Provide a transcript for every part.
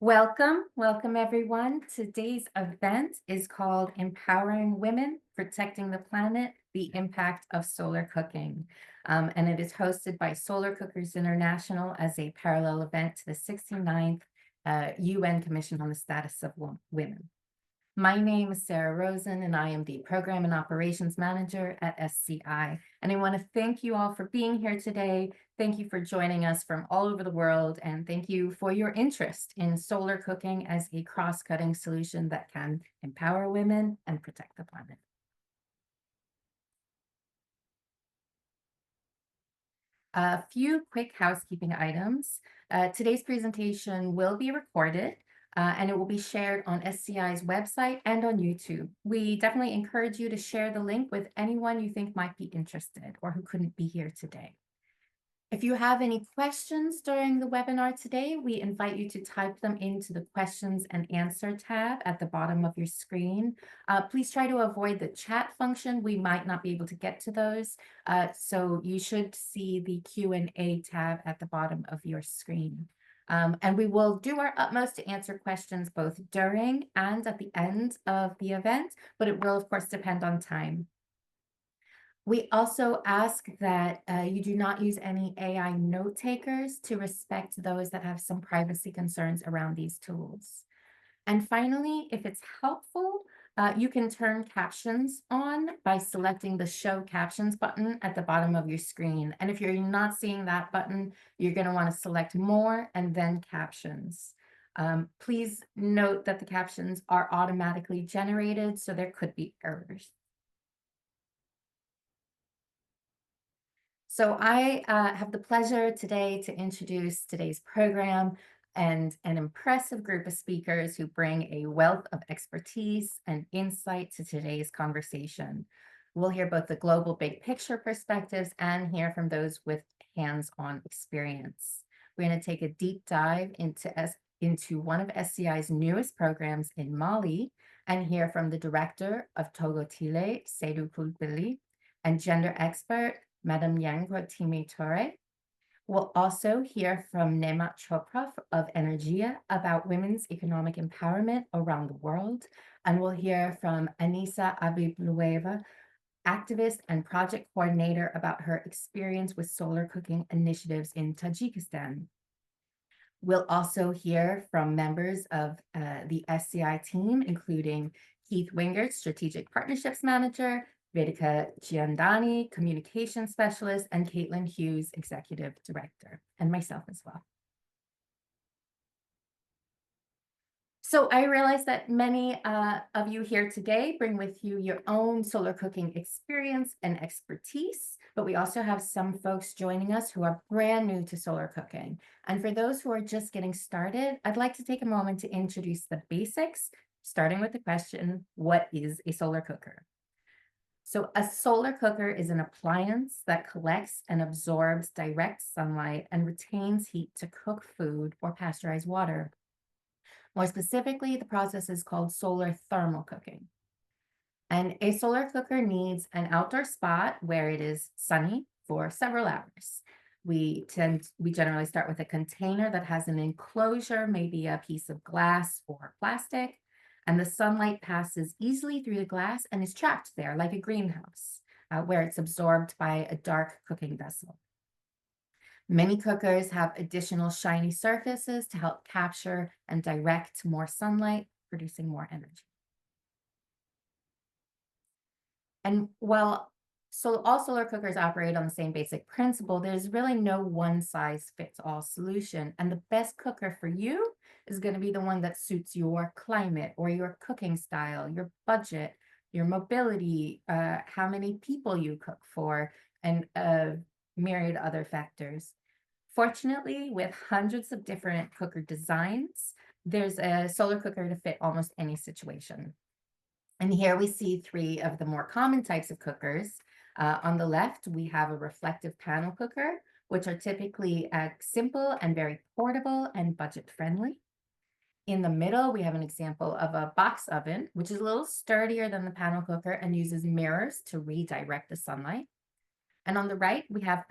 Welcome everyone. Today's event is called Empowering Women, Protecting the Planet, the Impact of Solar Cooking. And it is hosted by Solar Cookers International as a parallel event to the 69th UN Commission on the Status of Women. My name is Sarah Rosen, and I am the Program and Operations Manager at SCI. And I want to thank you all for being here today. Thank you for joining us from all over the world, and thank you for your interest in solar cooking as a cross-cutting solution that can empower women and protect the planet. A few quick housekeeping items. Today's presentation will be recorded and it will be shared on SCI's website and on YouTube. We definitely encourage you to share the link with anyone you think might be interested or who couldn't be here today. If you have any questions during the webinar today, we invite you to type them into the questions and answer tab at the bottom of your screen. Please try to avoid the chat function. We might not be able to get to those. So you should see the Q&A tab at the bottom of your screen. And we will do our utmost to answer questions both during and at the end of the event, but it will of course depend on time. We also ask that you do not use any AI note takers to respect those that have some privacy concerns around these tools. And finally, if it's helpful, you can turn captions on by selecting the Show Captions button at the bottom of your screen. And if you're not seeing that button, you're going to want to select More and then Captions. Please note that the captions are automatically generated, so there could be errors. So I have the pleasure today to introduce today's program and an impressive group of speakers who bring a wealth of expertise and insight to today's conversation. We'll hear both the global big picture perspectives and hear from those with hands-on experience. We're going to take a deep dive into one of SCI's newest programs in Mali and hear from the director of Togotile, Seydou Kulbili, and gender expert Madam Yangwa Time Torre. We'll also hear from Nema Chopra of Energia about women's economic empowerment around the world. And we'll hear from Anisa Abiblueva, activist and project coordinator, about her experience with solar cooking initiatives in Tajikistan. We'll also hear from members of the SCI team, including Keith Wingert, Strategic Partnerships Manager, Vedika Giandani, Communication Specialist, and Caitlin Hughes, Executive Director, and myself as well. So I realize that many of you here today bring with you your own solar cooking experience and expertise, but we also have some folks joining us who are brand new to solar cooking. And for those who are just getting started, I'd like to take a moment to introduce the basics, starting with the question, what is a solar cooker? So a solar cooker is an appliance that collects and absorbs direct sunlight and retains heat to cook food or pasteurize water. More specifically, the process is called solar thermal cooking. And a solar cooker needs an outdoor spot where it is sunny for several hours. We generally start with a container that has an enclosure, maybe a piece of glass or plastic, and the sunlight passes easily through the glass and is trapped there like a greenhouse, where it's absorbed by a dark cooking vessel. Many cookers have additional shiny surfaces to help capture and direct more sunlight, producing more energy. And while all solar cookers operate on the same basic principle, there's really no one-size-fits-all solution. And the best cooker for you is going to be the one that suits your climate or your cooking style, your budget, your mobility, how many people you cook for, and a myriad other factors. Fortunately, with hundreds of different cooker designs, there's a solar cooker to fit almost any situation. And here we see three of the more common types of cookers. On the left, we have a reflective panel cooker, which are typically simple and very portable and budget friendly. In the middle, we have an example of a box oven, which is a little sturdier than the panel cooker and uses mirrors to redirect the sunlight. And on the right, we have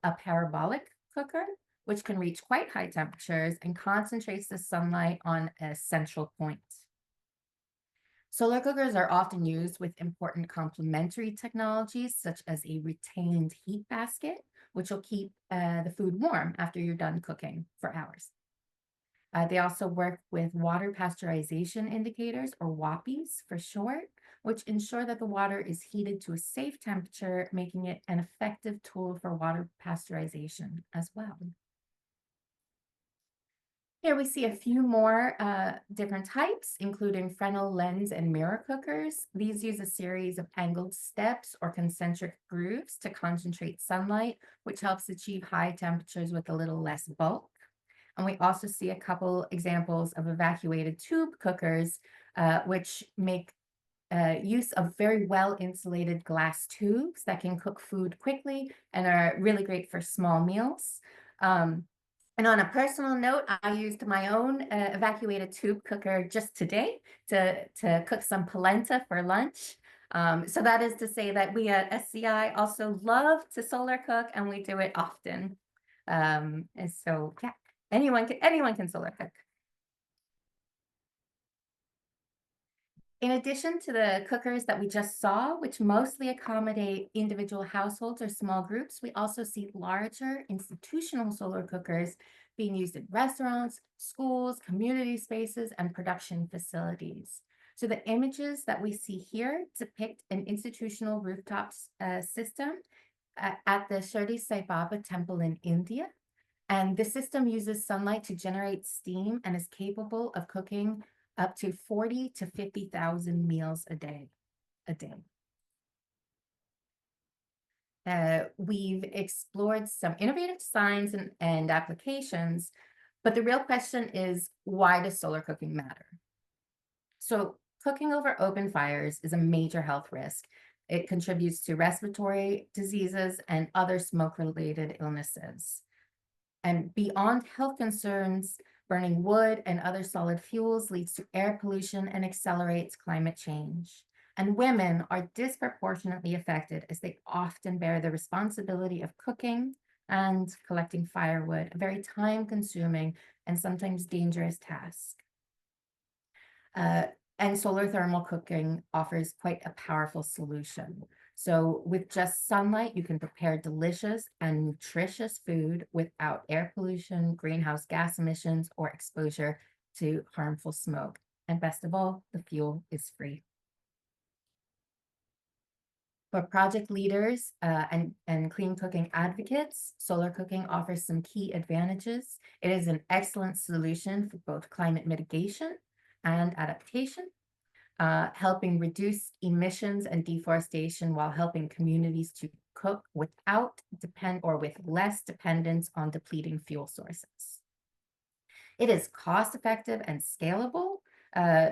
a parabolic cooker, which can reach quite high temperatures and concentrates the sunlight on a central point. Solar cookers are often used with important complementary technologies, such as a retained heat basket, which will keep the food warm after you're done cooking for hours. They also work with water pasteurization indicators, or WAPIs for short, which ensure that the water is heated to a safe temperature, making it an effective tool for water pasteurization as well. Here we see a few more different types, including Fresnel lens and mirror cookers. These use a series of angled steps or concentric grooves to concentrate sunlight, which helps achieve high temperatures with a little less bulk. And we also see a couple examples of evacuated tube cookers, which make use of very well insulated glass tubes that can cook food quickly and are really great for small meals. Um, and on a personal note, I used my own evacuated tube cooker just today to cook some polenta for lunch. So that is to say that we at SCI also love to solar cook, and we do it often. And so, yeah, anyone can solar cook. In addition to the cookers that we just saw, which mostly accommodate individual households or small groups, we also see larger institutional solar cookers being used in restaurants, schools, community spaces, and production facilities. So the images that we see here depict an institutional rooftop system at the Shirdi Sai Baba temple in India. And the system uses sunlight to generate steam and is capable of cooking up to 40 to 50,000 meals a day. We've explored some innovative designs and applications, but the real question is, why does solar cooking matter? So cooking over open fires is a major health risk. It contributes to respiratory diseases and other smoke-related illnesses. And beyond health concerns, burning wood and other solid fuels leads to air pollution and accelerates climate change. And women are disproportionately affected as they often bear the responsibility of cooking and collecting firewood, a very time-consuming and sometimes dangerous task. Uh, and solar thermal cooking offers quite a powerful solution. So with just sunlight, you can prepare delicious and nutritious food without air pollution, greenhouse gas emissions, or exposure to harmful smoke. And best of all, the fuel is free. For project leaders and clean cooking advocates, solar cooking offers some key advantages. It is an excellent solution for both climate mitigation and adaptation, helping reduce emissions and deforestation while helping communities to cook without with less dependence on depleting fuel sources. It is cost effective and scalable.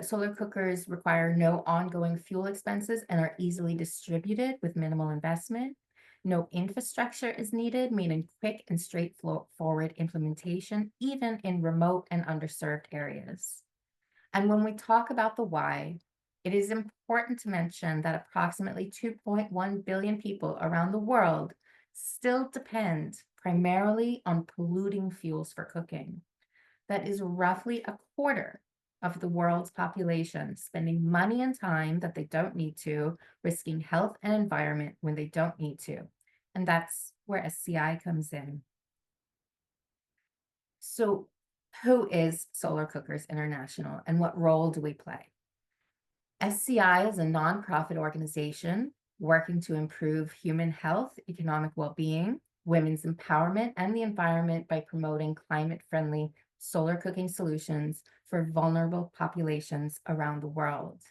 Solar cookers require no ongoing fuel expenses and are easily distributed with minimal investment. No infrastructure is needed, meaning quick and straightforward implementation, even in remote and underserved areas. And when we talk about the why, it is important to mention that approximately 2.1 billion people around the world still depend primarily on polluting fuels for cooking. That is roughly a quarter of the world's population spending money and time that they don't need to, risking health and environment when they don't need to. And that's where SCI comes in. So who is Solar Cookers International and what role do we play? SCI is a nonprofit organization working to improve human health, economic well-being, women's empowerment, and the environment by promoting climate-friendly solar cooking solutions for vulnerable populations around the world.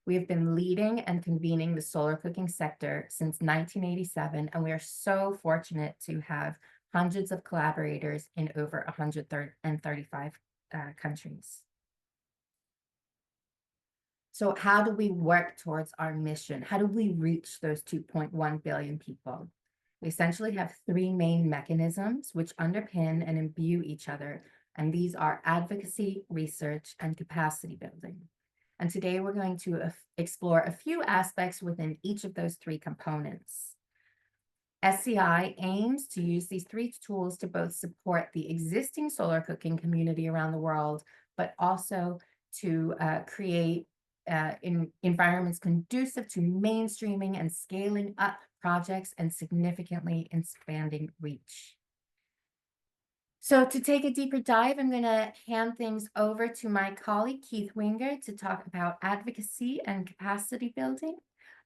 We have been leading and convening the solar cooking sector since 1987, and we are so fortunate to have hundreds of collaborators in over 135 countries. So how do we work towards our mission? How do we reach those 2.1 billion people? We essentially have three main mechanisms which underpin and imbue each other, and these are advocacy, research, and capacity building. And today we're going to explore a few aspects within each of those three components. SCI aims to use these three tools to both support the existing solar cooking community around the world, but also to create environments conducive to mainstreaming and scaling up projects and significantly expanding reach. So to take a deeper dive, I'm going to hand things over to my colleague, Keith Winger, to talk about advocacy and capacity building,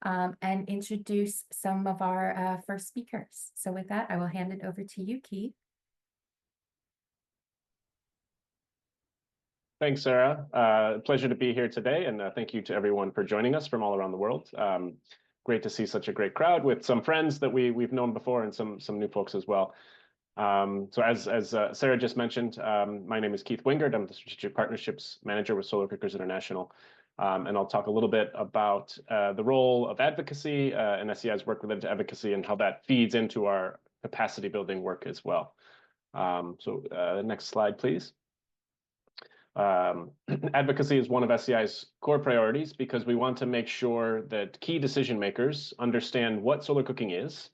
and introduce some of our first speakers. So with that, I will hand it over to you, Keith. Thanks, Sarah. Pleasure to be here today, and thank you to everyone for joining us from all around the world. Great to see such a great crowd with some friends that we've known before and some new folks as well. So as Sarah just mentioned, my name is Keith Wingard. I'm the Strategic Partnerships Manager with Solar Cookers International. And I'll talk a little bit about the role of advocacy and SCI's work related to advocacy and how that feeds into our capacity building work as well. Next slide, please. Advocacy is one of SCI's core priorities because we want to make sure that key decision makers understand what solar cooking is,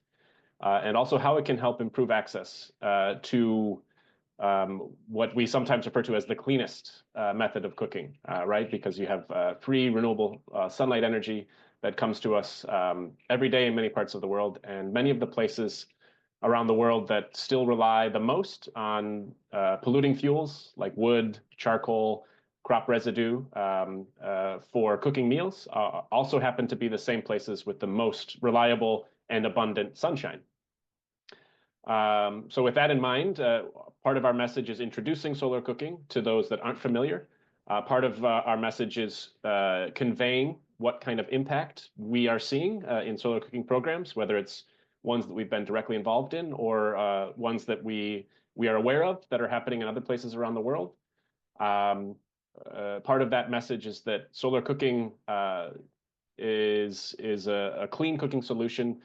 and also how it can help improve access to what we sometimes refer to as the cleanest method of cooking, right? Because you have free renewable sunlight energy that comes to us every day in many parts of the world, and many of the places around the world that still rely the most on polluting fuels like wood, charcoal, crop residue for cooking meals also happen to be the same places with the most reliable and abundant sunshine. So with that in mind, part of our message is introducing solar cooking to those that aren't familiar. Part of our message is conveying what kind of impact we are seeing in solar cooking programs, whether it's ones that we've been directly involved in or ones that we are aware of that are happening in other places around the world. Part of that message is that solar cooking is a clean cooking solution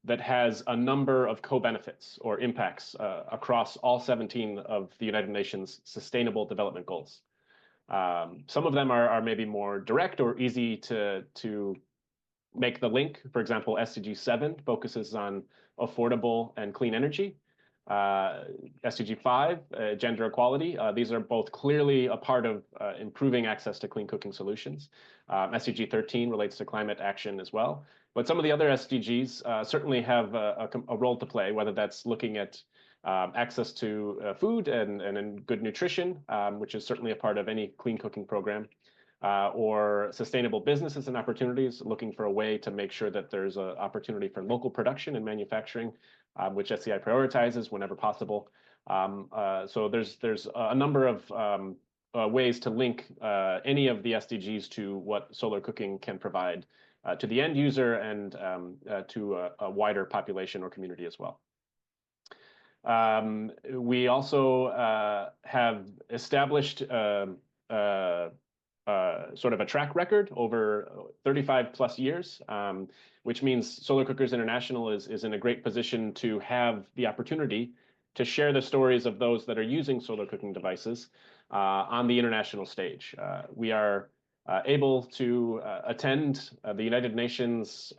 that has a number of co-benefits or impacts across all 17 of the United Nations Sustainable Development Goals. Some of them are maybe more direct or easy to make the link. For example, SDG 7 focuses on affordable and clean energy. SDG 5, gender equality. These are both clearly a part of improving access to clean cooking solutions. SDG 13 relates to climate action as well. But some of the other SDGs certainly have a role to play, whether that's looking at access to food and good nutrition, which is certainly a part of any clean cooking program, or sustainable businesses and opportunities, looking for a way to make sure that there's an opportunity for local production and manufacturing, which SCI prioritizes whenever possible. So there's a number of ways to link any of the SDGs to what solar cooking can provide to the end user and to a wider population or community as well. We also have established sort of a track record over 35 plus years, which means Solar Cookers International is in a great position to have the opportunity to share the stories of those that are using solar cooking devices on the international stage. We are able to attend the United Nations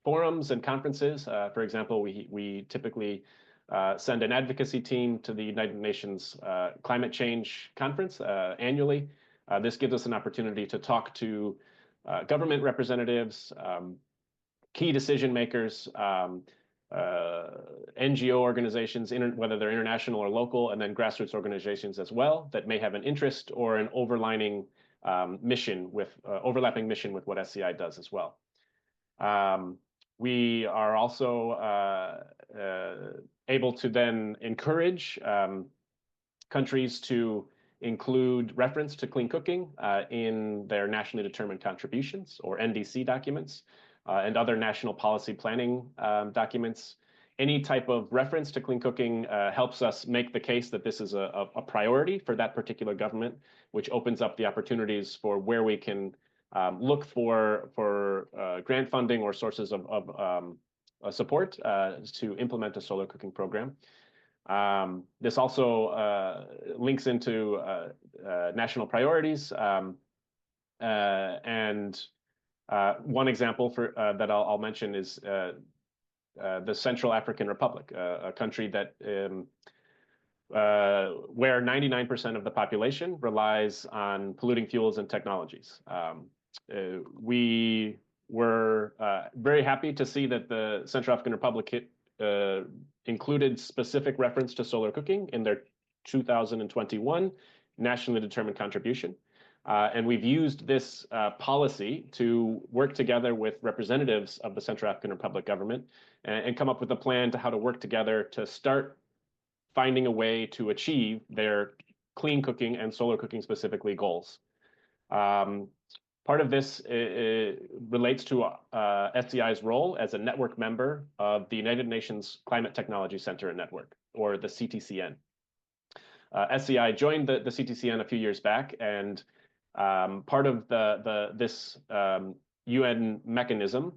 forums and conferences. For example, we typically send an advocacy team to the United Nations Climate Change Conference annually. This gives us an opportunity to talk to government representatives, key decision makers, NGO organizations, whether they're international or local, and then grassroots organizations as well that may have an interest or an overlapping mission with what SCI does as well. We are also able to then encourage countries to include reference to clean cooking in their nationally determined contributions, or NDC documents, and other national policy planning documents. Any type of reference to clean cooking helps us make the case that this is a priority for that particular government, which opens up the opportunities for where we can look for grant funding or sources of support to implement a solar cooking program. This also links into national priorities, and one example that I'll mention is the Central African Republic, a country that where 99% of the population relies on polluting fuels and technologies. We were very happy to see that the Central African Republic included specific reference to solar cooking in their 2021 nationally determined contribution. And we've used this policy to work together with representatives of the Central African Republic government and come up with a plan to how to work together to start finding a way to achieve their clean cooking and solar cooking specifically goals. Part of this relates to SCI's role as a network member of the United Nations Climate Technology Center and Network, or the CTCN. SCI joined the CTCN a few years back, and part of this UN mechanism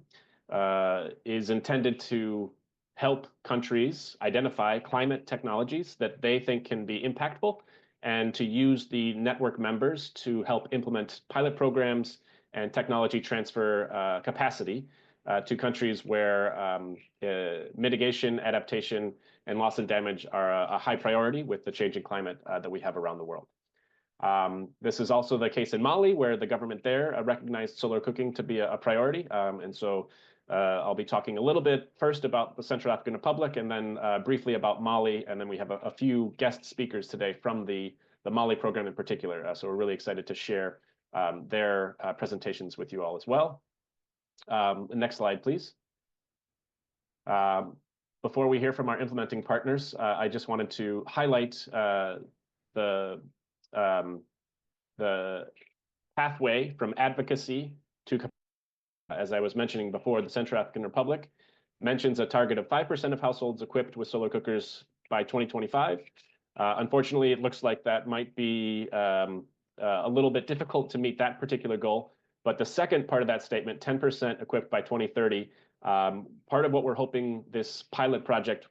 is intended to help countries identify climate technologies that they think can be impactful, and to use the network members to help implement pilot programs and technology transfer capacity to countries where mitigation, adaptation, and loss and damage are a high priority with the changing climate that we have around the world. This is also the case in Mali, where the government there recognized solar cooking to be a priority. And so I'll be talking a little bit first about the Central African Republic, and then briefly about Mali. And then we have a few guest speakers today from the Mali program in particular. So we're really excited to share their presentations with you all as well. Next slide, please. Before we hear from our implementing partners, I just wanted to highlight the pathway from advocacy to, as I was mentioning before, the Central African Republic mentions a target of 5% of households equipped with solar cookers by 2025. Unfortunately, it looks like that might be a little bit difficult to meet that particular goal. But the second part of that statement, 10% equipped by 2030, part of what we're hoping this pilot project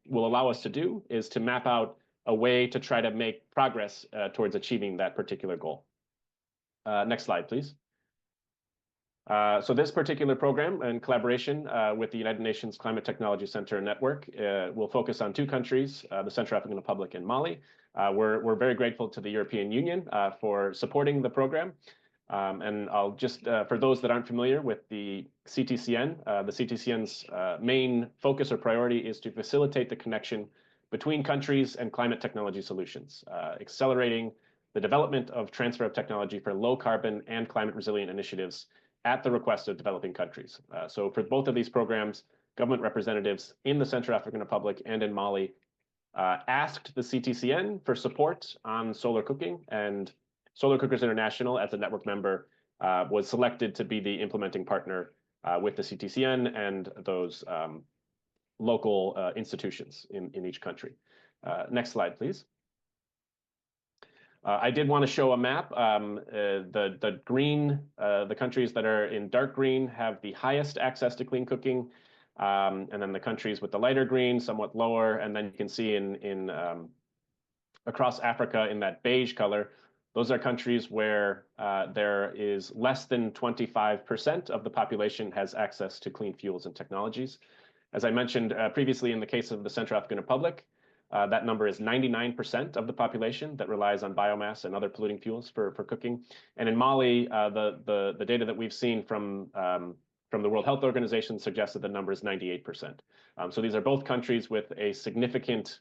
will allow us to do is to map out a way to try to make progress towards achieving that particular goal. Next slide, please. So this particular program, in collaboration with the United Nations Climate Technology Center and Network, will focus on two countries, the Central African Republic and Mali. We're very grateful to the European Union for supporting the program. And I'll just, for those that aren't familiar with the CTCN's main focus or priority is to facilitate the connection between countries and climate technology solutions, accelerating the development of transfer of technology for low carbon and climate resilient initiatives at the request of developing countries. So for both of these programs, government representatives in the Central African Republic and in Mali asked the CTCN for support on solar cooking, and Solar Cookers International, as a network member, was selected to be the implementing partner with the CTCN and those local institutions in each country. Next slide, please. I did want to show a map. The green, the countries that are in dark green have the highest access to clean cooking, and then the countries with the lighter green, somewhat lower. And then you can see in across Africa in that beige color, those are countries where there is less than 25% of the population has access to clean fuels and technologies. As I mentioned previously, in the case of the Central African Republic, that number is 99% of the population that relies on biomass and other polluting fuels for cooking. And in Mali, the data that we've seen from the World Health Organization suggests that the number is 98%. So these are both countries with a significant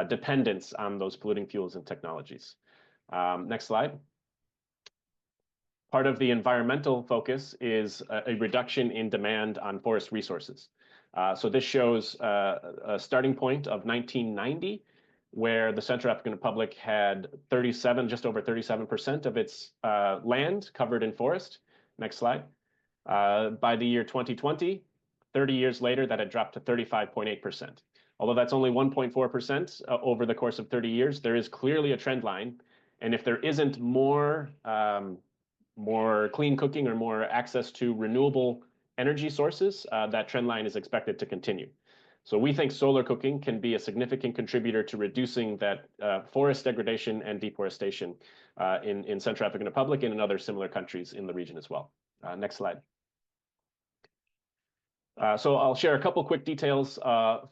dependence on those polluting fuels and technologies. Next slide. Part of the environmental focus is a reduction in demand on forest resources. So this shows a starting point of 1990, where the Central African Republic had just over 37% of its land covered in forest. Next slide. By the year 2020, 30 years later, that had dropped to 35.8%. Although that's only 1.4% over the course of 30 years, there is clearly a trend line. And if there isn't more clean cooking or more access to renewable energy sources, that trend line is expected to continue. So we think solar cooking can be a significant contributor to reducing that forest degradation and deforestation in Central African Republic and in other similar countries in the region as well. Next slide. So I'll share a couple quick details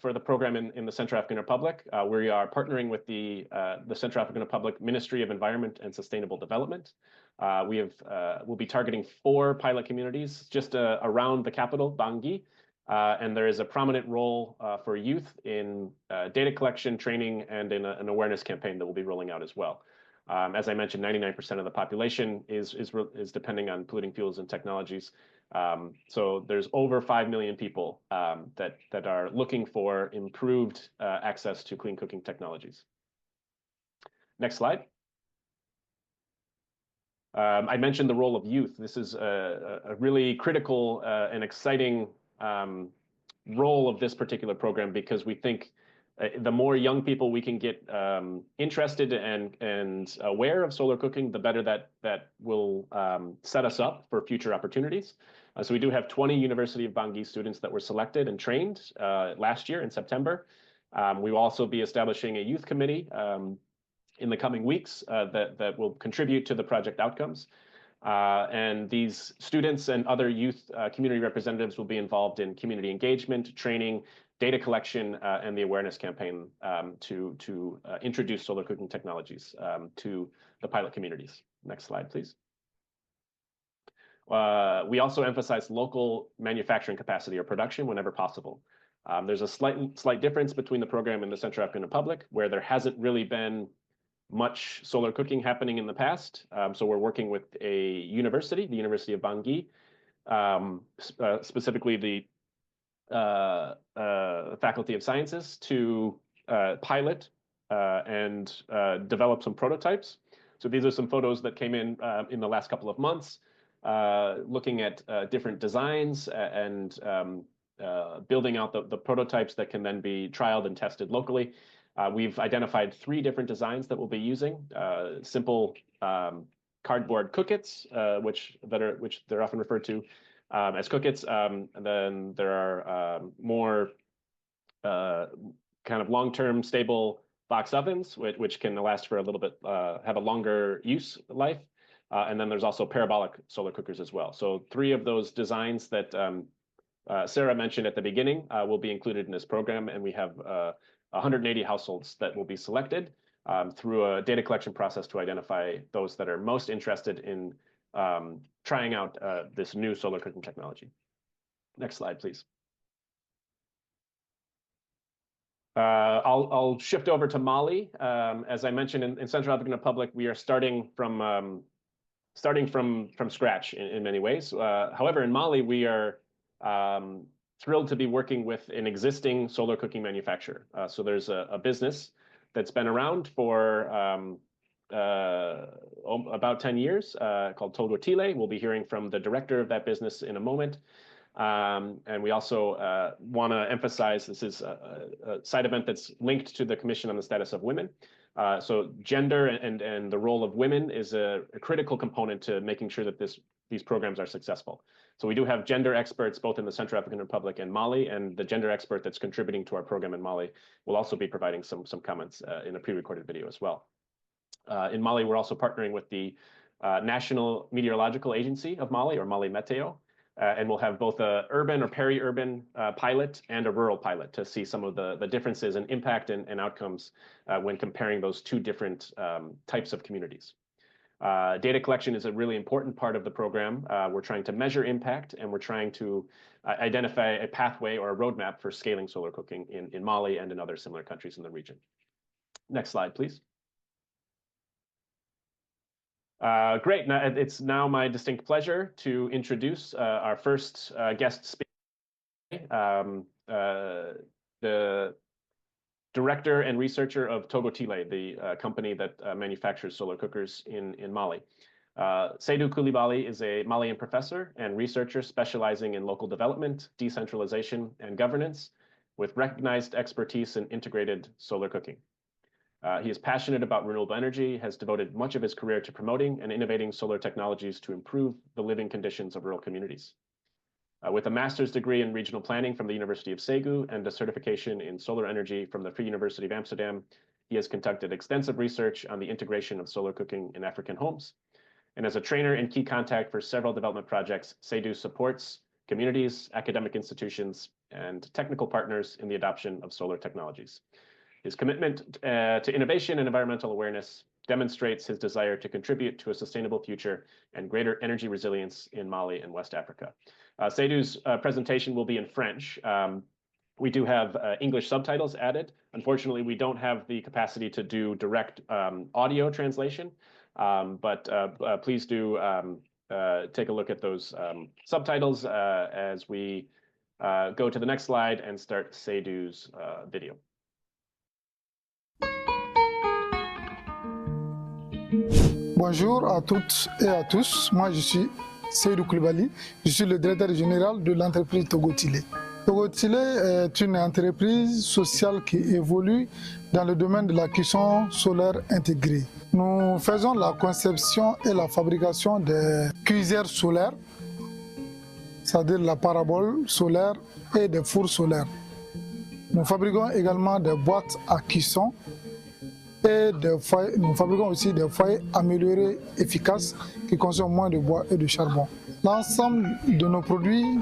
for the program in the Central African Republic. We are partnering with the Central African Republic Ministry of Environment and Sustainable Development. We'll be targeting 4 pilot communities just around the capital, Bangui, and there is a prominent role for youth in data collection, training, and in an awareness campaign that we'll be rolling out as well. As I mentioned, 99% of the population is depending on polluting fuels and technologies. So there's over 5 million people that are looking for improved access to clean cooking technologies. Next slide. I mentioned the role of youth. This is a really critical and exciting role of this particular program because we think the more young people we can get interested and aware of solar cooking, the better that will set us up for future opportunities. So we do have 20 University of Bangui students that were selected and trained last year in September. We will also be establishing a youth committee in the coming weeks that will contribute to the project outcomes. And these students and other youth community representatives will be involved in community engagement, training, data collection, and the awareness campaign to introduce solar cooking technologies to the pilot communities. Next slide, please. We also emphasize local manufacturing capacity or production whenever possible. There's a slight difference between the program and the Central African Republic, where there hasn't really been much solar cooking happening in the past. So we're working with a university, the University of Bangui, specifically the Faculty of Sciences, to pilot and develop some prototypes. So these are some photos that came in the last couple of months, looking at different designs and building out the prototypes that can then be trialed and tested locally. We've identified 3 different designs that we'll be using. Simple cardboard cookits, which they're often referred to as cookits. And then there are more kind of long-term stable box ovens, which can last for a little bit, have a longer use life. And then there's also parabolic solar cookers as well. So 3 of those designs that Sarah mentioned at the beginning will be included in this program, and we have 180 households that will be selected through a data collection process to identify those that are most interested in trying out this new solar cooking technology. Next slide, please. I'll shift over to Mali. As I mentioned, in Central African Republic, we are starting from scratch in many ways. However, in Mali, we are thrilled to be working with an existing solar cooking manufacturer. So there's a business that's been around for about 10 years called Togo Tile. We'll be hearing from the director of that business in a moment. And we also want to emphasize this is a side event that's linked to the Commission on the Status of Women. So gender and the role of women is a critical component to making sure that these programs are successful. So we do have gender experts both in the Central African Republic and Mali, and the gender expert that's contributing to our program in Mali will also be providing some comments in a pre-recorded video as well. In Mali, we're also partnering with the National Meteorological Agency of Mali, or Mali Meteo, and we'll have both a urban or peri-urban pilot and a rural pilot to see some of the differences in impact and outcomes when comparing those 2 different types of communities. Data collection is a really important part of the program. We're trying to measure impact, and we're trying to identify a pathway or a roadmap for scaling solar cooking in Mali and in other similar countries in the region. Next slide, please. Great. Now, it's now my distinct pleasure to introduce our first guest speaker, the director and researcher of Togo Tile, the company that manufactures solar cookers in Mali. Seydou Coulibaly is a Malian professor and researcher specializing in local development, decentralization, and governance, with recognized expertise in integrated solar cooking. He is passionate about renewable energy, has devoted much of his career to promoting and innovating solar technologies to improve the living conditions of rural communities. With a master's degree in regional planning from the University of Ségou and a certification in solar energy from the Free University of Amsterdam, he has conducted extensive research on the integration of solar cooking in African homes. And as a trainer and key contact for several development projects, Seydou supports communities, academic institutions, and technical partners in the adoption of solar technologies. His commitment to innovation and environmental awareness demonstrates his desire to contribute to a sustainable future and greater energy resilience in Mali and West Africa. Seydou's presentation will be in French. We do have English subtitles added. Unfortunately, we don't have the capacity to do direct audio translation, but please do take a look at those subtitles as we go to the next slide and start Seydou's video. Bonjour à toutes et à tous, moi je suis Seydou Koulibaly, je suis le directeur général de l'entreprise Togo Tilé. Togo Tilé est une entreprise sociale qui évolue dans le domaine de la cuisson solaire intégrée. Nous faisons la conception et la fabrication des cuisères solaires, c'est-à-dire la parabole solaire et des fours solaires. Nous fabriquons également des boîtes à cuisson et nous fabriquons aussi des foyers améliorés efficaces qui consomment moins de bois et de charbon. L'ensemble de nos produits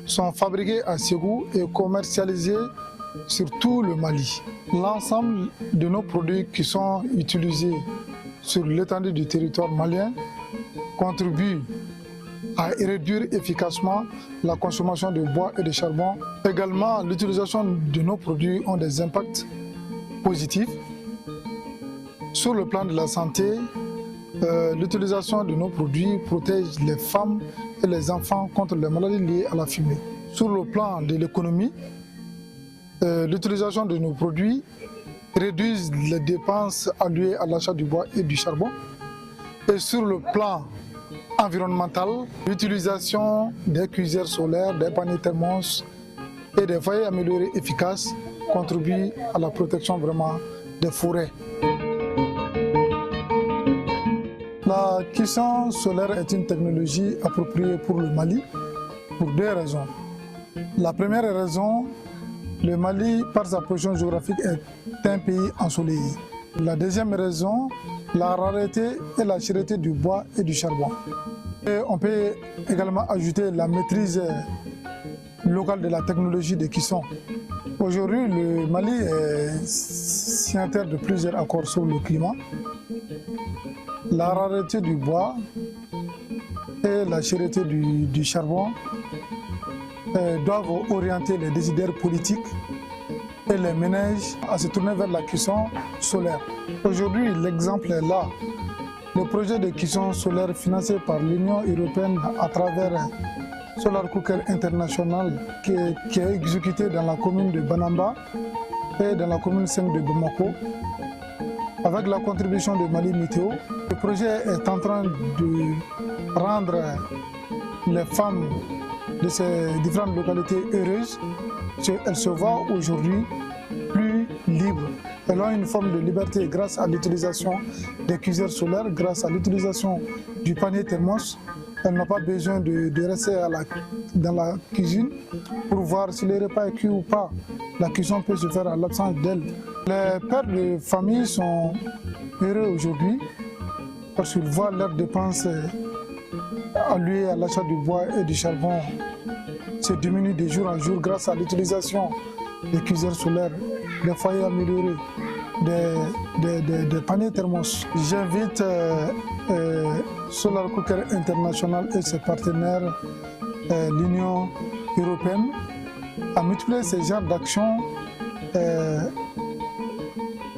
sont fabriqués à Ségou et commercialisés sur tout le Mali. L'ensemble de nos produits qui sont utilisés sur l'étendue du territoire malien contribuent à réduire efficacement la consommation de bois et de charbon. Également, l'utilisation de nos produits ont des impacts positifs. Sur le plan de la santé, l'utilisation de nos produits protège les femmes et les enfants contre les maladies liées à la fumée. Sur le plan de l'économie, l'utilisation de nos produits réduit les dépenses allouées à l'achat du bois et du charbon. Et sur le plan environnemental, l'utilisation des cuisères solaires, des paniers thermos et des foyers améliorés efficaces contribue à la protection vraiment des forêts. La cuisson solaire est une technologie appropriée pour le Mali pour deux raisons. La première raison, le Mali, par sa position géographique, est un pays ensoleillé. La deuxième raison, la rareté et la cherté du bois et du charbon. Et on peut également ajouter la maîtrise locale de la technologie de cuisson. Aujourd'hui, le Mali est signataire de plusieurs accords sur le climat. La rareté du bois et la cherté du charbon doivent orienter les décideurs politiques et les ménages à se tourner vers la cuisson solaire. Aujourd'hui, l'exemple est là. Le projet de cuisson solaire financé par l'Union européenne à travers Solar Cooker International qui est exécuté dans la commune de Banamba et dans la commune 5 de Bamako, avec la contribution de Mali Météo. Le projet est en train de rendre les femmes de ces différentes localités heureuses. Elles se voient aujourd'hui plus libres. Elles ont une forme de liberté grâce à l'utilisation des cuisères solaires, grâce à l'utilisation du panier thermos. Elles n'ont pas besoin de rester dans la cuisine pour voir si le repas est cuit ou pas. La cuisson peut se faire à l'absence d'elles. Les pères de famille sont heureux aujourd'hui parce qu'ils voient leurs dépenses allouées à l'achat du bois et du charbon se diminuent de jour en jour grâce à l'utilisation des cuisines solaires, des foyers améliorés, des paniers thermos. J'invite Solar Cooker International et ses partenaires, l'Union européenne, à multiplier ces genres d'actions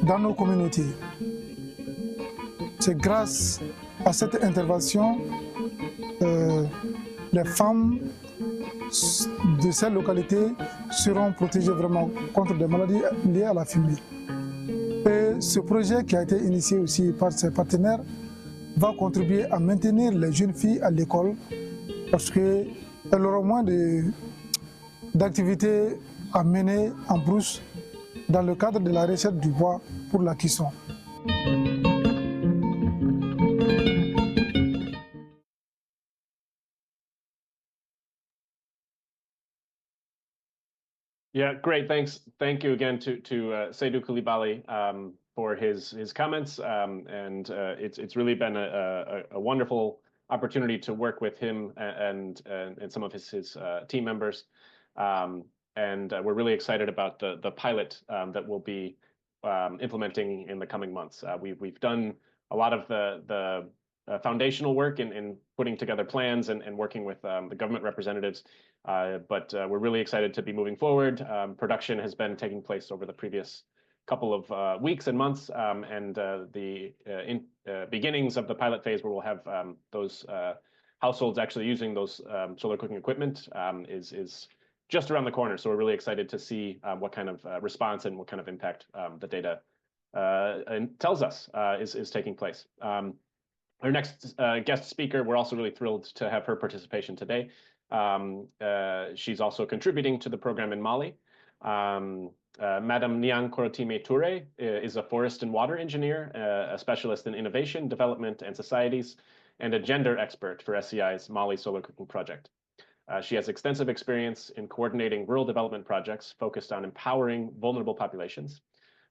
dans nos communautés. C'est grâce à cette intervention les femmes de ces localités seront protégées vraiment contre des maladies liées à la fumée. Et ce projet qui a été initié aussi par ses partenaires va contribuer à maintenir les jeunes filles à l'école parce qu'elles auront moins d'activités à mener en brousse dans le cadre de la recherche du bois pour la cuisson. Yeah, great. Thank you again to Seydou Koulibaly for his comments, and it's really been a wonderful opportunity to work with him and some of his team members. And we're really excited about the pilot that we'll be implementing in the coming months. We've done a lot of the foundational work in putting together plans and working with the government representatives, but we're really excited to be moving forward. Production has been taking place over the previous couple of weeks and months, and the beginnings of the pilot phase where we'll have those households actually using those solar cooking equipment is just around the corner. So we're really excited to see what kind of response and what kind of impact the data tells us is taking place. Our next guest speaker, we're also really thrilled to have her participation today. She's also contributing to the program in Mali. Madam Niang Korotime Toure is a forest and water engineer, a specialist in innovation, development, and societies, and a gender expert for SCI's Mali Solar Cooking Project. She has extensive experience in coordinating rural development projects focused on empowering vulnerable populations.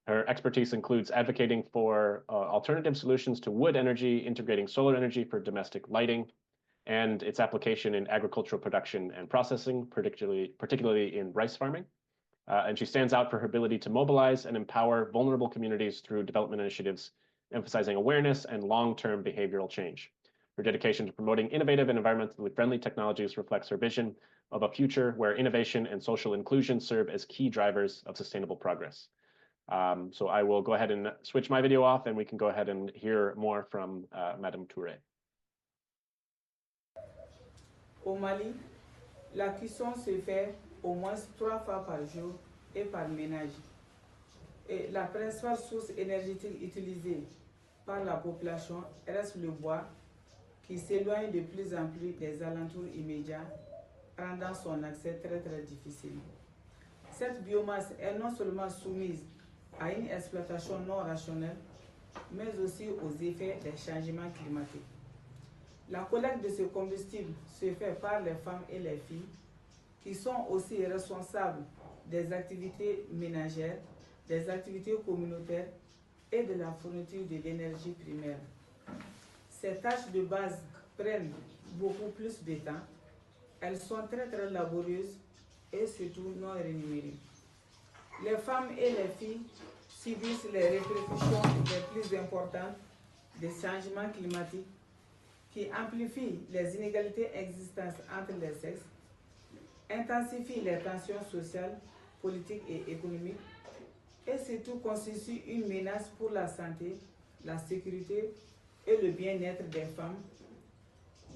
Her expertise includes advocating for alternative solutions to wood energy, integrating solar energy for domestic lighting, and its application in agricultural production and processing, particularly in rice farming. And she stands out for her ability to mobilize and empower vulnerable communities through development initiatives, emphasizing awareness and long-term behavioral change. Her dedication to promoting innovative and environmentally friendly technologies reflects her vision of a future where innovation and social inclusion serve as key drivers of sustainable progress. So I will go ahead and switch my video off, and we can go ahead and hear more from Madame Toure. Au Mali, la cuisson se fait au moins 3 fois par jour et par ménage. Et la principale source énergétique utilisée par la population reste le bois, qui s'éloigne de plus en plus des alentours immédiats, rendant son accès très difficile. Cette biomasse est non seulement soumise à une exploitation non rationnelle, mais aussi aux effets des changements climatiques. La collecte de ce combustible se fait par les femmes et les filles, qui sont aussi responsables des activités ménagères, des activités communautaires et de la fourniture de l'énergie primaire. Ces tâches de base prennent beaucoup plus de temps. Elles sont très laborieuses et surtout non rémunérées. Les femmes et les filles subissent les répercussions les plus importantes des changements climatiques qui amplifient les inégalités existantes entre les sexes, intensifient les tensions sociales, politiques et économiques et surtout constituent une menace pour la santé, la sécurité et le bien-être des femmes,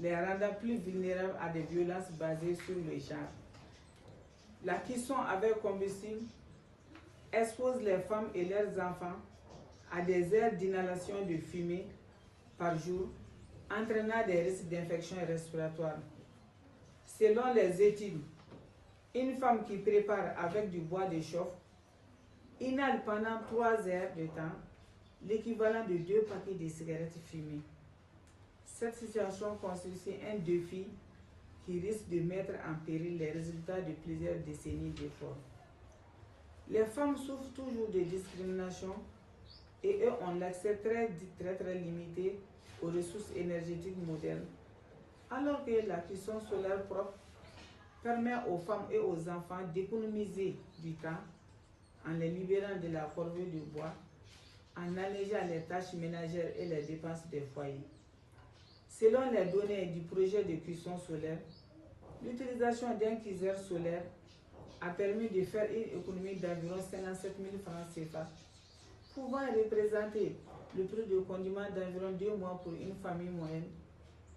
les rendant plus vulnérables à des violences basées sur le genre. La cuisson avec combustible expose les femmes et leurs enfants à des heures d'inhalation de fumée par jour, entraînant des risques d'infections respiratoires. Selon les études, une femme qui prépare avec du bois de chauffe inhale pendant 3 heures de temps l'équivalent de 2 paquets de cigarettes fumées. Cette situation constitue un défi qui risque de mettre en péril les résultats de plusieurs décennies d'efforts. Les femmes souffrent toujours de discrimination et eux ont l'accès très limité aux ressources énergétiques modernes, alors que la cuisson solaire propre permet aux femmes et aux enfants d'économiser du temps en les libérant de la corvée de bois, en allégeant les tâches ménagères et les dépenses des foyers. Selon les données du projet de cuisson solaire, l'utilisation d'un cuiseur solaire a permis de faire une économie d'environ 57 000 francs CFA, pouvant représenter le prix de condiment d'environ 2 mois pour une famille moyenne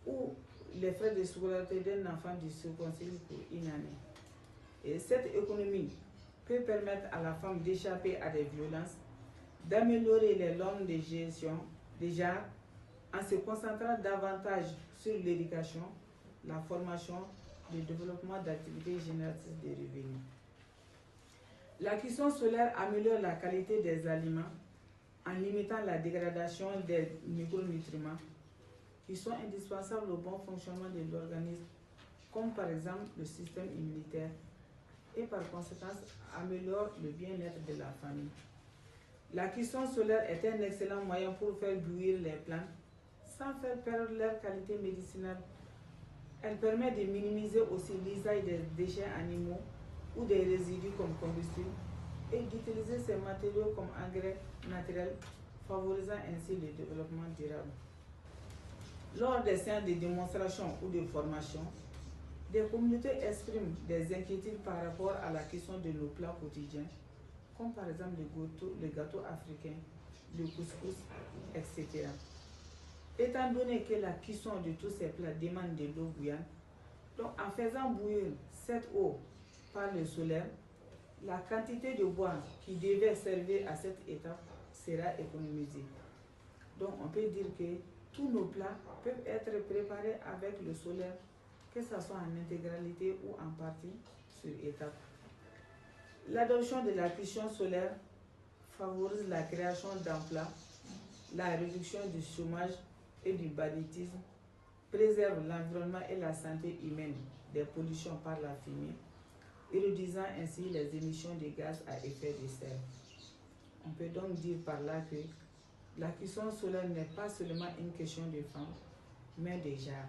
ou les frais de scolarité d'un enfant du circoncis pour une année. Et cette économie peut permettre à la femme d'échapper à des violences, d'améliorer les normes de gestion des genres en se concentrant davantage sur l'éducation, la formation, le développement d'activités génératrices de revenus. La cuisson solaire améliore la qualité des aliments en limitant la dégradation des micronutriments qui sont indispensables au bon fonctionnement de l'organisme, comme par exemple le système immunitaire, et par conséquent améliore le bien-être de la famille. La cuisson solaire est un excellent moyen pour faire bouillir les plantes sans faire perdre leur qualité médicinale. Elle permet de minimiser aussi l'usage des déchets animaux ou des résidus comme combustible et d'utiliser ces matériaux comme engrais naturels, favorisant ainsi le développement durable. Lors des séances de démonstration ou de formation, des communautés expriment des inquiétudes par rapport à la question de nos plats quotidiens, comme par exemple le gâteau africain, le couscous, etc. Étant donné que la cuisson de tous ces plats demande de l'eau bouillante, donc en faisant bouillir cette eau par le solaire, la quantité de bois qui devait servir à cette étape sera économisée. Donc on peut dire que tous nos plats peuvent être préparés avec le solaire, que ce soit en intégralité ou en partie sur étape. L'adoption de la cuisson solaire favorise la création d'emplois, la réduction du chômage et du banditisme, préserve l'environnement et la santé humaine des pollutions par la fumée, et réduisant ainsi les émissions de gaz à effet de serre. On peut donc dire par là que la cuisson solaire n'est pas seulement une question de femmes, mais de genre.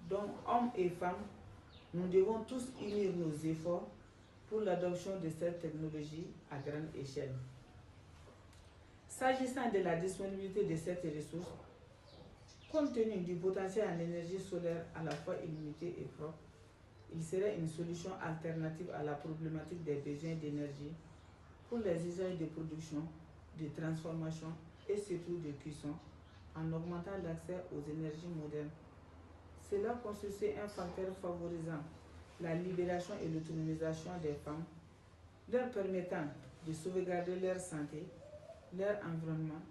Donc, hommes et femmes, nous devons tous unir nos efforts pour l'adoption de cette technologie à grande échelle. S'agissant de la disponibilité de cette ressource, compte tenu du potentiel en énergie solaire à la fois illimité et propre, il serait une solution alternative à la problématique des besoins d'énergie pour les usages de production, de transformation et surtout de cuisson, en augmentant l'accès aux énergies modernes. Cela constitue un facteur favorisant la libération et l'autonomisation des femmes, leur permettant de sauvegarder leur santé, leur environnement,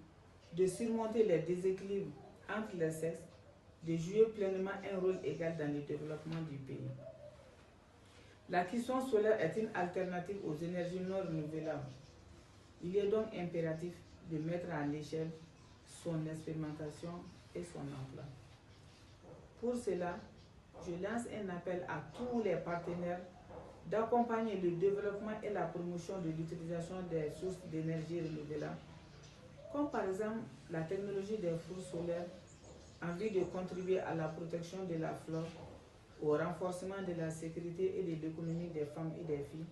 de surmonter les déséquilibres entre les sexes, de jouer pleinement un rôle égal dans le développement du pays. La cuisson solaire est une alternative aux énergies non renouvelables. Il est donc impératif de mettre à l'échelle son expérimentation et son emploi. Pour cela, je lance un appel à tous les partenaires d'accompagner le développement et la promotion de l'utilisation des sources d'énergie renouvelables, comme par exemple la technologie des fours solaires, en vue de contribuer à la protection de la flore, au renforcement de la sécurité et de l'économie des femmes et des filles,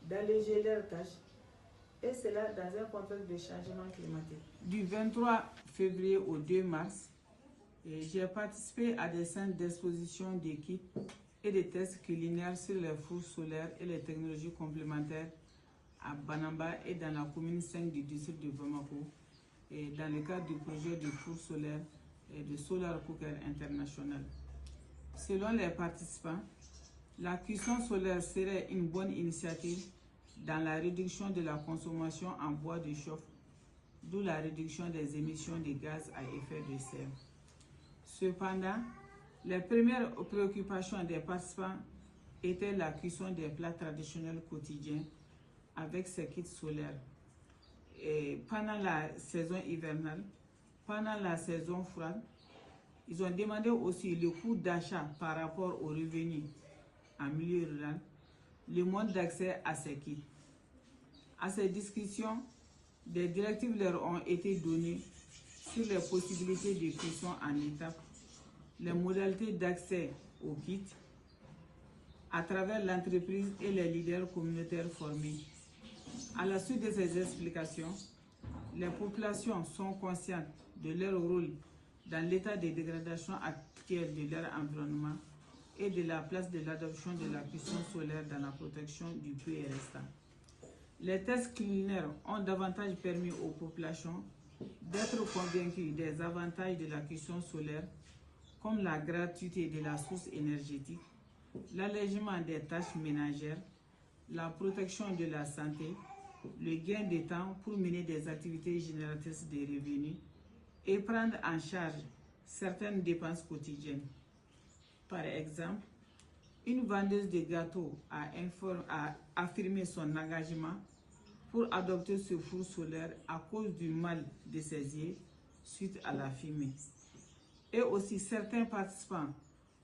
d'alléger leurs tâches, et cela dans un contexte de changement climatique. Du 23 février au 2 mars, j'ai participé à des séances d'exposition des kits et des tests culinaires sur les fours solaires et les technologies complémentaires à Banamba et dans la commune 5 du district de Bamako, et dans le cadre du projet de four solaire et de Solar Cooker International. Selon les participants, la cuisson solaire serait une bonne initiative dans la réduction de la consommation en bois de chauffe, d'où la réduction des émissions de gaz à effet de serre. Cependant, les premières préoccupations des participants étaient la cuisson des plats traditionnels quotidiens avec ces kits solaires. Et pendant la saison hivernale, pendant la saison froide, ils ont demandé aussi le coût d'achat par rapport aux revenus en milieu rural, le mode d'accès à ces kits. À ces discussions, des directives leur ont été données sur les possibilités de cuisson en étapes, les modalités d'accès aux kits à travers l'entreprise et les leaders communautaires formés. À la suite de ces explications, les populations sont conscientes de leur rôle dans l'état de dégradation actuel de leur environnement et de la place de l'adoption de la cuisson solaire dans la protection du puits restant. Les tests culinaires ont davantage permis aux populations d'être convaincues des avantages de la cuisson solaire, comme la gratuité de la source énergétique, l'allègement des tâches ménagères, la protection de la santé, le gain de temps pour mener des activités génératrices de revenus et prendre en charge certaines dépenses quotidiennes. Par exemple, une vendeuse de gâteaux a affirmé son engagement pour adopter ce four solaire à cause du mal de ses yeux suite à la fumée. Et aussi, certains participants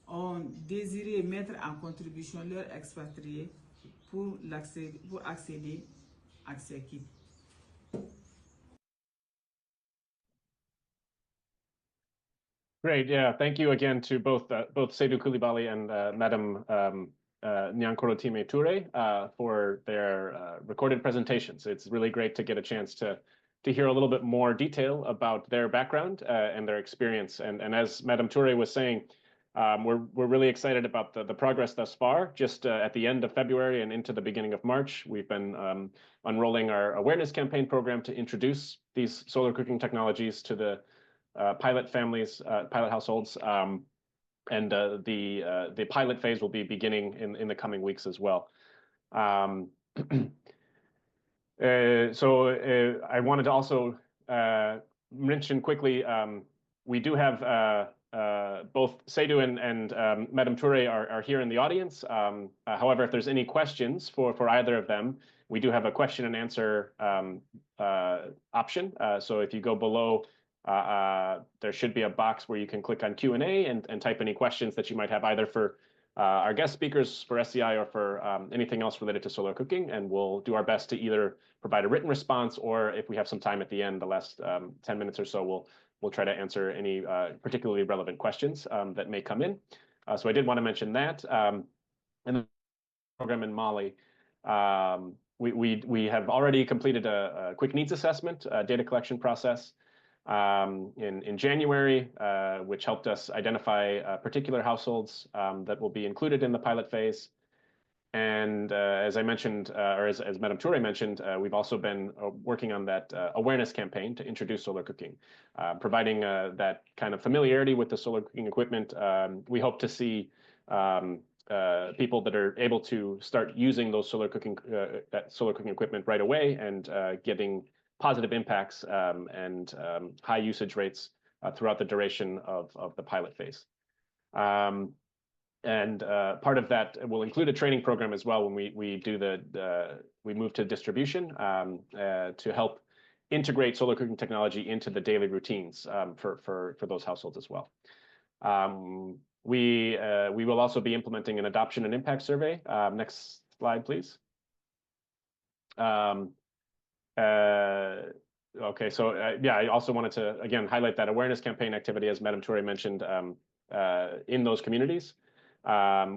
ont désiré mettre en contribution leurs expatriés pour accéder à ces kits. Great. Yeah. Thank you again to both Seydou Coulibaly and Madam Nyankorotime Toure for their recorded presentations. It's really great to get a chance to hear a little bit more detail about their background and their experience. And as Madam Toure was saying, we're really excited about the progress thus far. Just at the end of February and into the beginning of March, we've been unrolling our awareness campaign program to introduce these solar cooking technologies to the pilot families, pilot households, and the pilot phase will be beginning in the coming weeks as well. So I wanted to also mention quickly, we do have both Seydou and Madame Toure are here in the audience. However, if there's any questions for either of them, we do have a question and answer option. So if you go below, there should be a box where you can click on Q&A and type any questions that you might have either for our guest speakers for SCI or for anything else related to solar cooking. And we'll do our best to either provide a written response, or if we have some time at the end, the last 10 minutes or so, we'll try to answer any particularly relevant questions that may come in. So I did want to mention that. And the program in Mali, we have already completed a quick needs assessment data collection process in January, which helped us identify particular households that will be included in the pilot phase. And as I mentioned, or as Madame Toure mentioned, we've also been working on that awareness campaign to introduce solar cooking, providing that kind of familiarity with the solar cooking equipment. We hope to see people that are able to start using those solar cooking equipment right away and getting positive impacts and high usage rates throughout the duration of the pilot phase. And part of that will include a training program as well when we move to distribution to help integrate solar cooking technology into the daily routines for those households as well. We will also be implementing an adoption and impact survey. Next slide, please. Okay, so yeah, I also wanted to again highlight that awareness campaign activity, as Madame Toure mentioned, in those communities.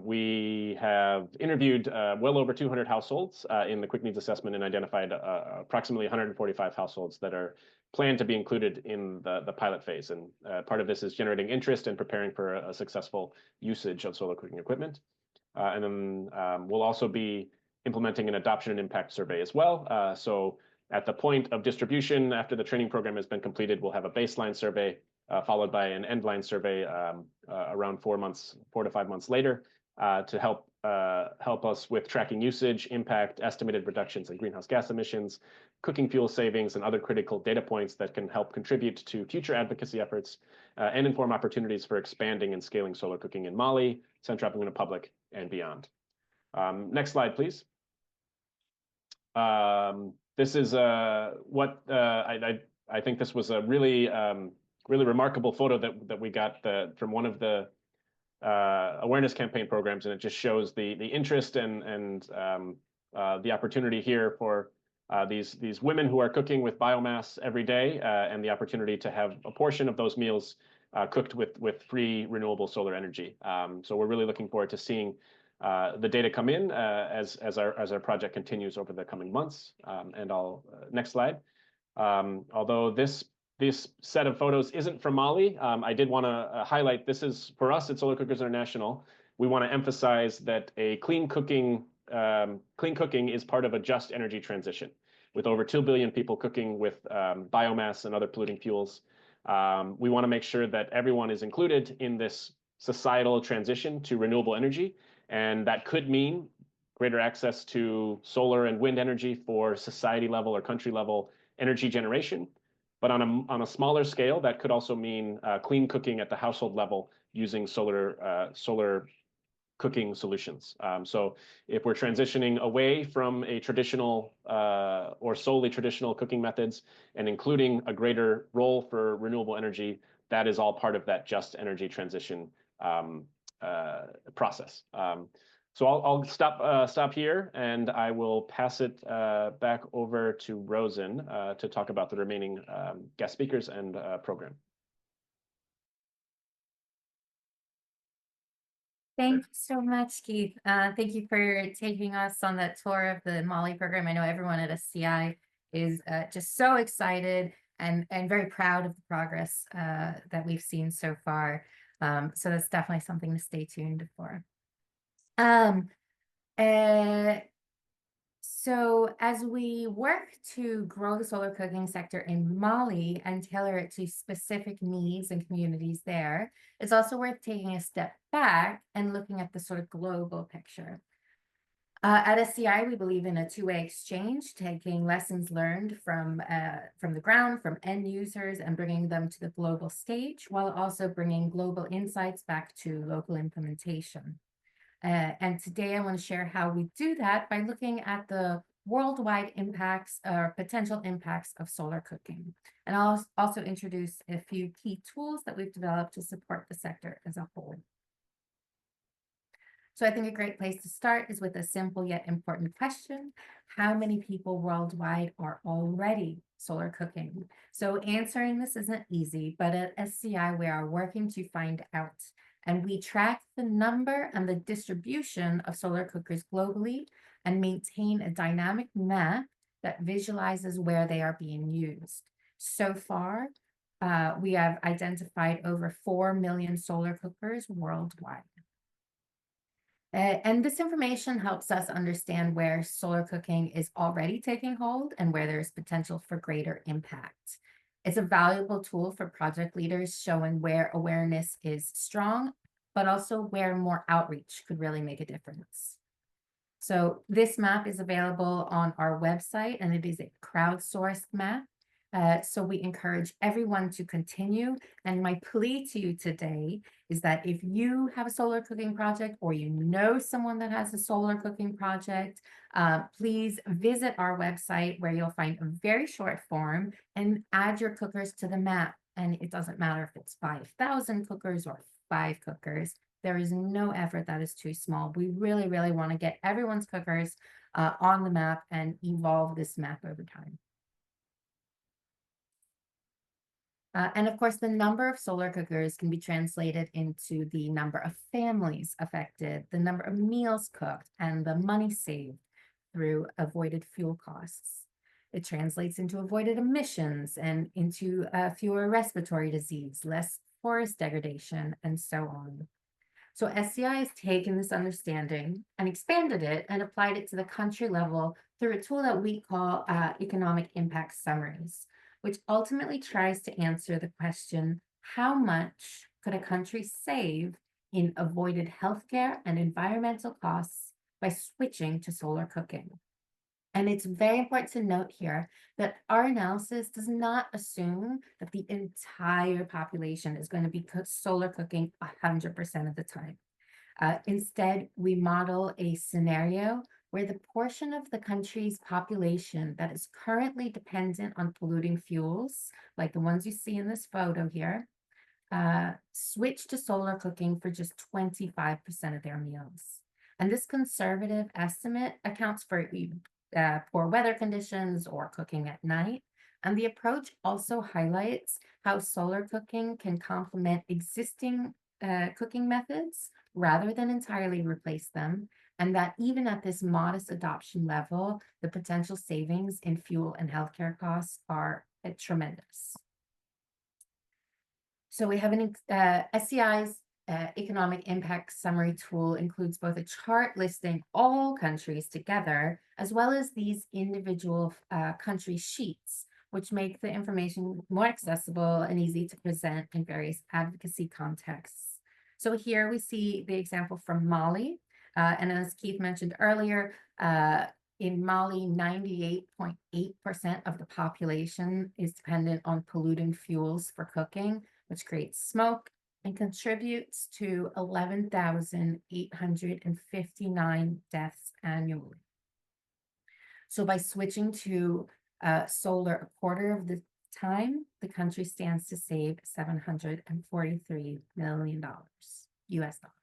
We have interviewed well over 200 households in the quick needs assessment and identified approximately 145 households that are planned to be included in the pilot phase. And part of this is generating interest and preparing for a successful usage of solar cooking equipment. And then we'll also be implementing an adoption and impact survey as well. So at the point of distribution, after the training program has been completed, we'll have a baseline survey followed by an endline survey around 4 to 5 months later to help us with tracking usage, impact, estimated reductions in greenhouse gas emissions, cooking fuel savings, and other critical data points that can help contribute to future advocacy efforts and inform opportunities for expanding and scaling solar cooking in Mali, Central African Republic, and beyond. Next slide, please. This is what I think this was a really remarkable photo that we got from one of the awareness campaign programs, and it just shows the interest and the opportunity here for these women who are cooking with biomass every day, and the opportunity to have a portion of those meals cooked with free renewable solar energy. So we're really looking forward to seeing the data come in as our project continues over the coming months. And next slide. Although this set of photos isn't from Mali, I did want to highlight this is for us at Solar Cookers International. We want to emphasize that a clean cooking is part of a just energy transition. With over 2 billion people cooking with biomass and other polluting fuels, we want to make sure that everyone is included in this societal transition to renewable energy. And that could mean greater access to solar and wind energy for society level or country level energy generation. But on a smaller scale, that could also mean clean cooking at the household level using solar cooking solutions. So if we're transitioning away from a traditional or solely traditional cooking methods and including a greater role for renewable energy, that is all part of that just energy transition process. So I'll stop here, and I will pass it back over to Rosen to talk about the remaining guest speakers and program. Thank you so much, Keith. Thank you for taking us on that tour of the Mali program. I know everyone at SCI is just so excited and very proud of the progress that we've seen so far. So that's definitely something to stay tuned for. Uh, so as we work to grow the solar cooking sector in Mali and tailor it to specific needs and communities there, it's also worth taking a step back and looking at the sort of global picture. At SCI, we believe in a two-way exchange, taking lessons learned from the ground, from end users, and bringing them to the global stage, while also bringing global insights back to local implementation. And today I want to share how we do that by looking at the worldwide impacts or potential impacts of solar cooking. And I'll also introduce a few key tools that we've developed to support the sector as a whole. So I think a great place to start is with a simple yet important question. How many people worldwide are already solar cooking? So answering this isn't easy, but at SCI, we are working to find out. And we track the number and the distribution of solar cookers globally and maintain a dynamic map that visualizes where they are being used. So far, we have identified over 4 million solar cookers worldwide. And this information helps us understand where solar cooking is already taking hold and where there's potential for greater impact. It's a valuable tool for project leaders showing where awareness is strong, but also where more outreach could really make a difference. So this map is available on our website, and it is a crowdsourced map. So we encourage everyone to continue. And my plea to you today is that if you have a solar cooking project or you know someone that has a solar cooking project, please visit our website where you'll find a very short form and add your cookers to the map. And it doesn't matter if it's 5,000 cookers or 5 cookers. There is no effort that is too small. We really, really want to get everyone's cookers on the map and evolve this map over time. And of course, the number of solar cookers can be translated into the number of families affected, the number of meals cooked, and the money saved through avoided fuel costs. It translates into avoided emissions and into fewer respiratory disease, less forest degradation, and so on. So SCI has taken this understanding and expanded it and applied it to the country level through a tool that we call economic impact summaries, which ultimately tries to answer the question, how much could a country save in avoided healthcare and environmental costs by switching to solar cooking? And it's very important to note here that our analysis does not assume that the entire population is going to be solar cooking 100% of the time. Instead, we model a scenario where the portion of the country's population that is currently dependent on polluting fuels, like the ones you see in this photo here, switch to solar cooking for just 25% of their meals. And this conservative estimate accounts for poor weather conditions or cooking at night. And the approach also highlights how solar cooking can complement existing cooking methods rather than entirely replace them, and that even at this modest adoption level, the potential savings in fuel and healthcare costs are tremendous. So we have an SCI's economic impact summary tool includes both a chart listing all countries together, as well as these individual country sheets, which make the information more accessible and easy to present in various advocacy contexts. So here we see the example from Mali. And as Keith mentioned earlier, in Mali, 98.8% of the population is dependent on polluting fuels for cooking, which creates smoke and contributes to 11,859 deaths annually. So by switching to solar a quarter of the time, the country stands to save $743 million US dollars.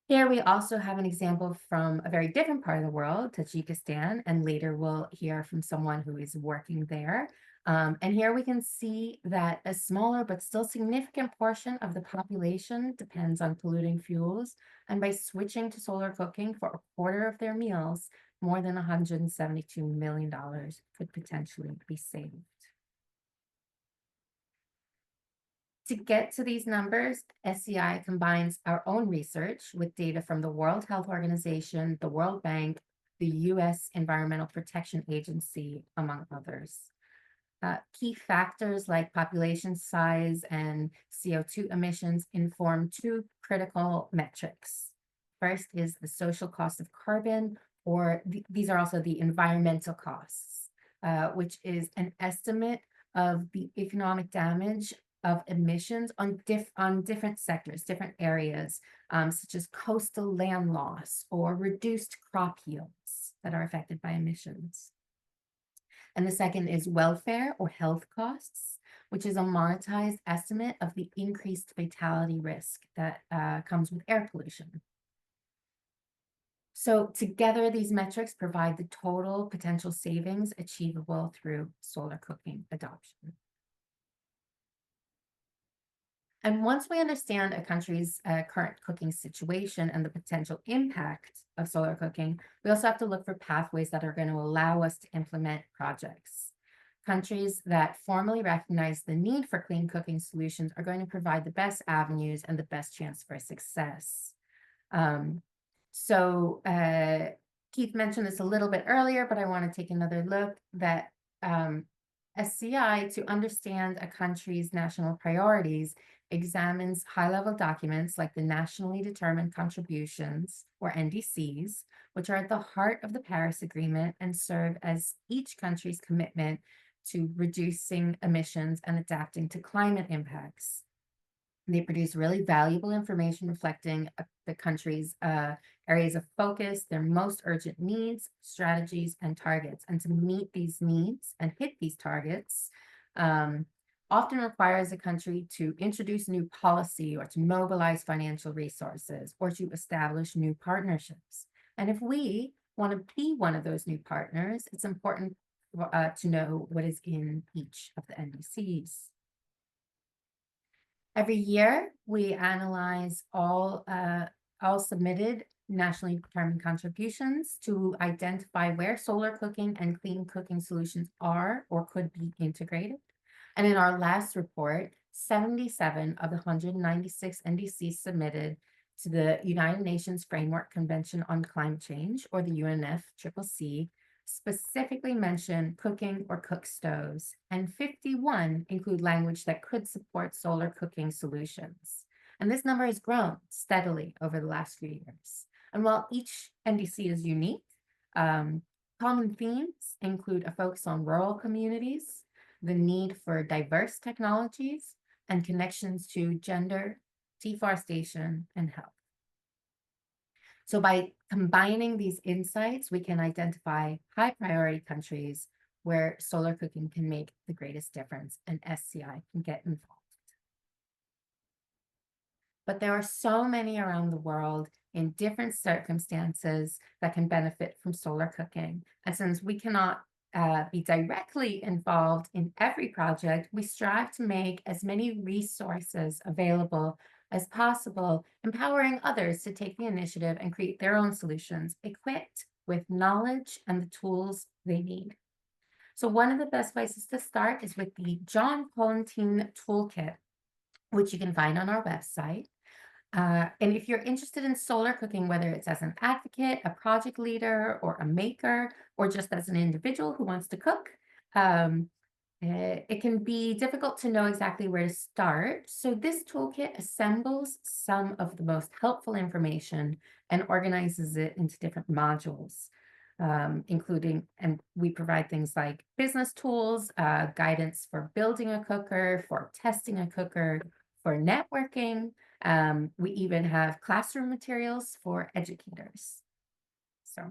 Here we also have an example from a very different part of the world, Tajikistan, and later we'll hear from someone who is working there. And here we can see that a smaller but still significant portion of the population depends on polluting fuels. And by switching to solar cooking for a quarter of their meals, more than $172 million could potentially be saved. To get to these numbers, SCI combines our own research with data from the World Health Organization, the World Bank, the U.S. Environmental Protection Agency, among others. Key factors like population size and CO2 emissions inform two critical metrics. First is the social cost of carbon, or these are also the environmental costs, which is an estimate of the economic damage of emissions on different sectors, different areas, such as coastal land loss or reduced crop yields that are affected by emissions. And the second is welfare or health costs, which is a monetized estimate of the increased fatality risk that comes with air pollution. So together, these metrics provide the total potential savings achievable through solar cooking adoption. And once we understand a country's current cooking situation and the potential impact of solar cooking, we also have to look for pathways that are going to allow us to implement projects. Countries that formally recognize the need for clean cooking solutions are going to provide the best avenues and the best chance for success. Keith mentioned this a little bit earlier, but I want to take another look that SCI, to understand a country's national priorities, examines high-level documents like the Nationally Determined Contributions, or NDCs, which are at the heart of the Paris Agreement and serve as each country's commitment to reducing emissions and adapting to climate impacts. They produce really valuable information reflecting the country's areas of focus, their most urgent needs, strategies, and targets. And to meet these needs and hit these targets often requires a country to introduce new policy or to mobilize financial resources or to establish new partnerships. And if we want to be one of those new partners, it's important to know what is in each of the NDCs. Every year, we analyze all submitted nationally determined contributions to identify where solar cooking and clean cooking solutions are or could be integrated. And in our last report, 77 of the 196 NDCs submitted to the United Nations Framework Convention on Climate Change, or the UNFCCC, specifically mention cooking or cook stoves, and 51 include language that could support solar cooking solutions. And this number has grown steadily over the last few years. And while each NDC is unique, common themes include a focus on rural communities, the need for diverse technologies, and connections to gender, deforestation, and health. So by combining these insights, we can identify high priority countries where solar cooking can make the greatest difference and SCI can get involved. But there are so many around the world in different circumstances that can benefit from solar cooking. And since we cannot be directly involved in every project, we strive to make as many resources available as possible, empowering others to take the initiative and create their own solutions, equipped with knowledge and the tools they need. So one of the best places to start is with the John Colentine Toolkit, which you can find on our website. And if you're interested in solar cooking, whether it's as an advocate, a project leader, or a maker, or just as an individual who wants to cook, it can be difficult to know exactly where to start. So this toolkit assembles some of the most helpful information and organizes it into different modules, including, and we provide things like business tools, guidance for building a cooker, for testing a cooker, for networking. We even have classroom materials for educators. So,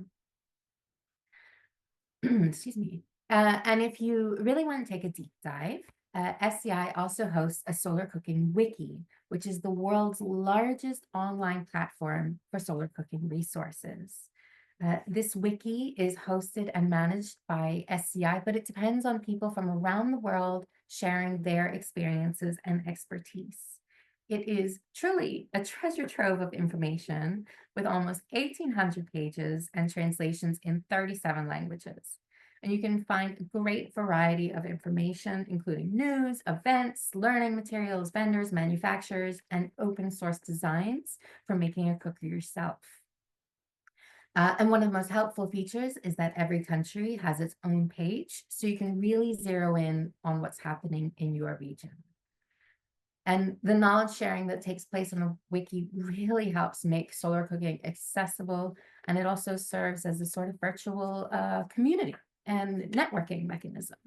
excuse me. And if you really want to take a deep dive, SCI also hosts a solar cooking wiki, which is the world's largest online platform for solar cooking resources. This wiki is hosted and managed by SCI, but it depends on people from around the world sharing their experiences and expertise. It is truly a treasure trove of information with almost 1,800 pages and translations in 37 languages. And you can find a great variety of information, including news, events, learning materials, vendors, manufacturers, and open source designs for making a cookie yourself. And one of the most helpful features is that every country has its own page, so you can really zero in on what's happening in your region. And the knowledge sharing that takes place on the wiki really helps make solar cooking accessible, and it also serves as a sort of virtual community and networking mechanism.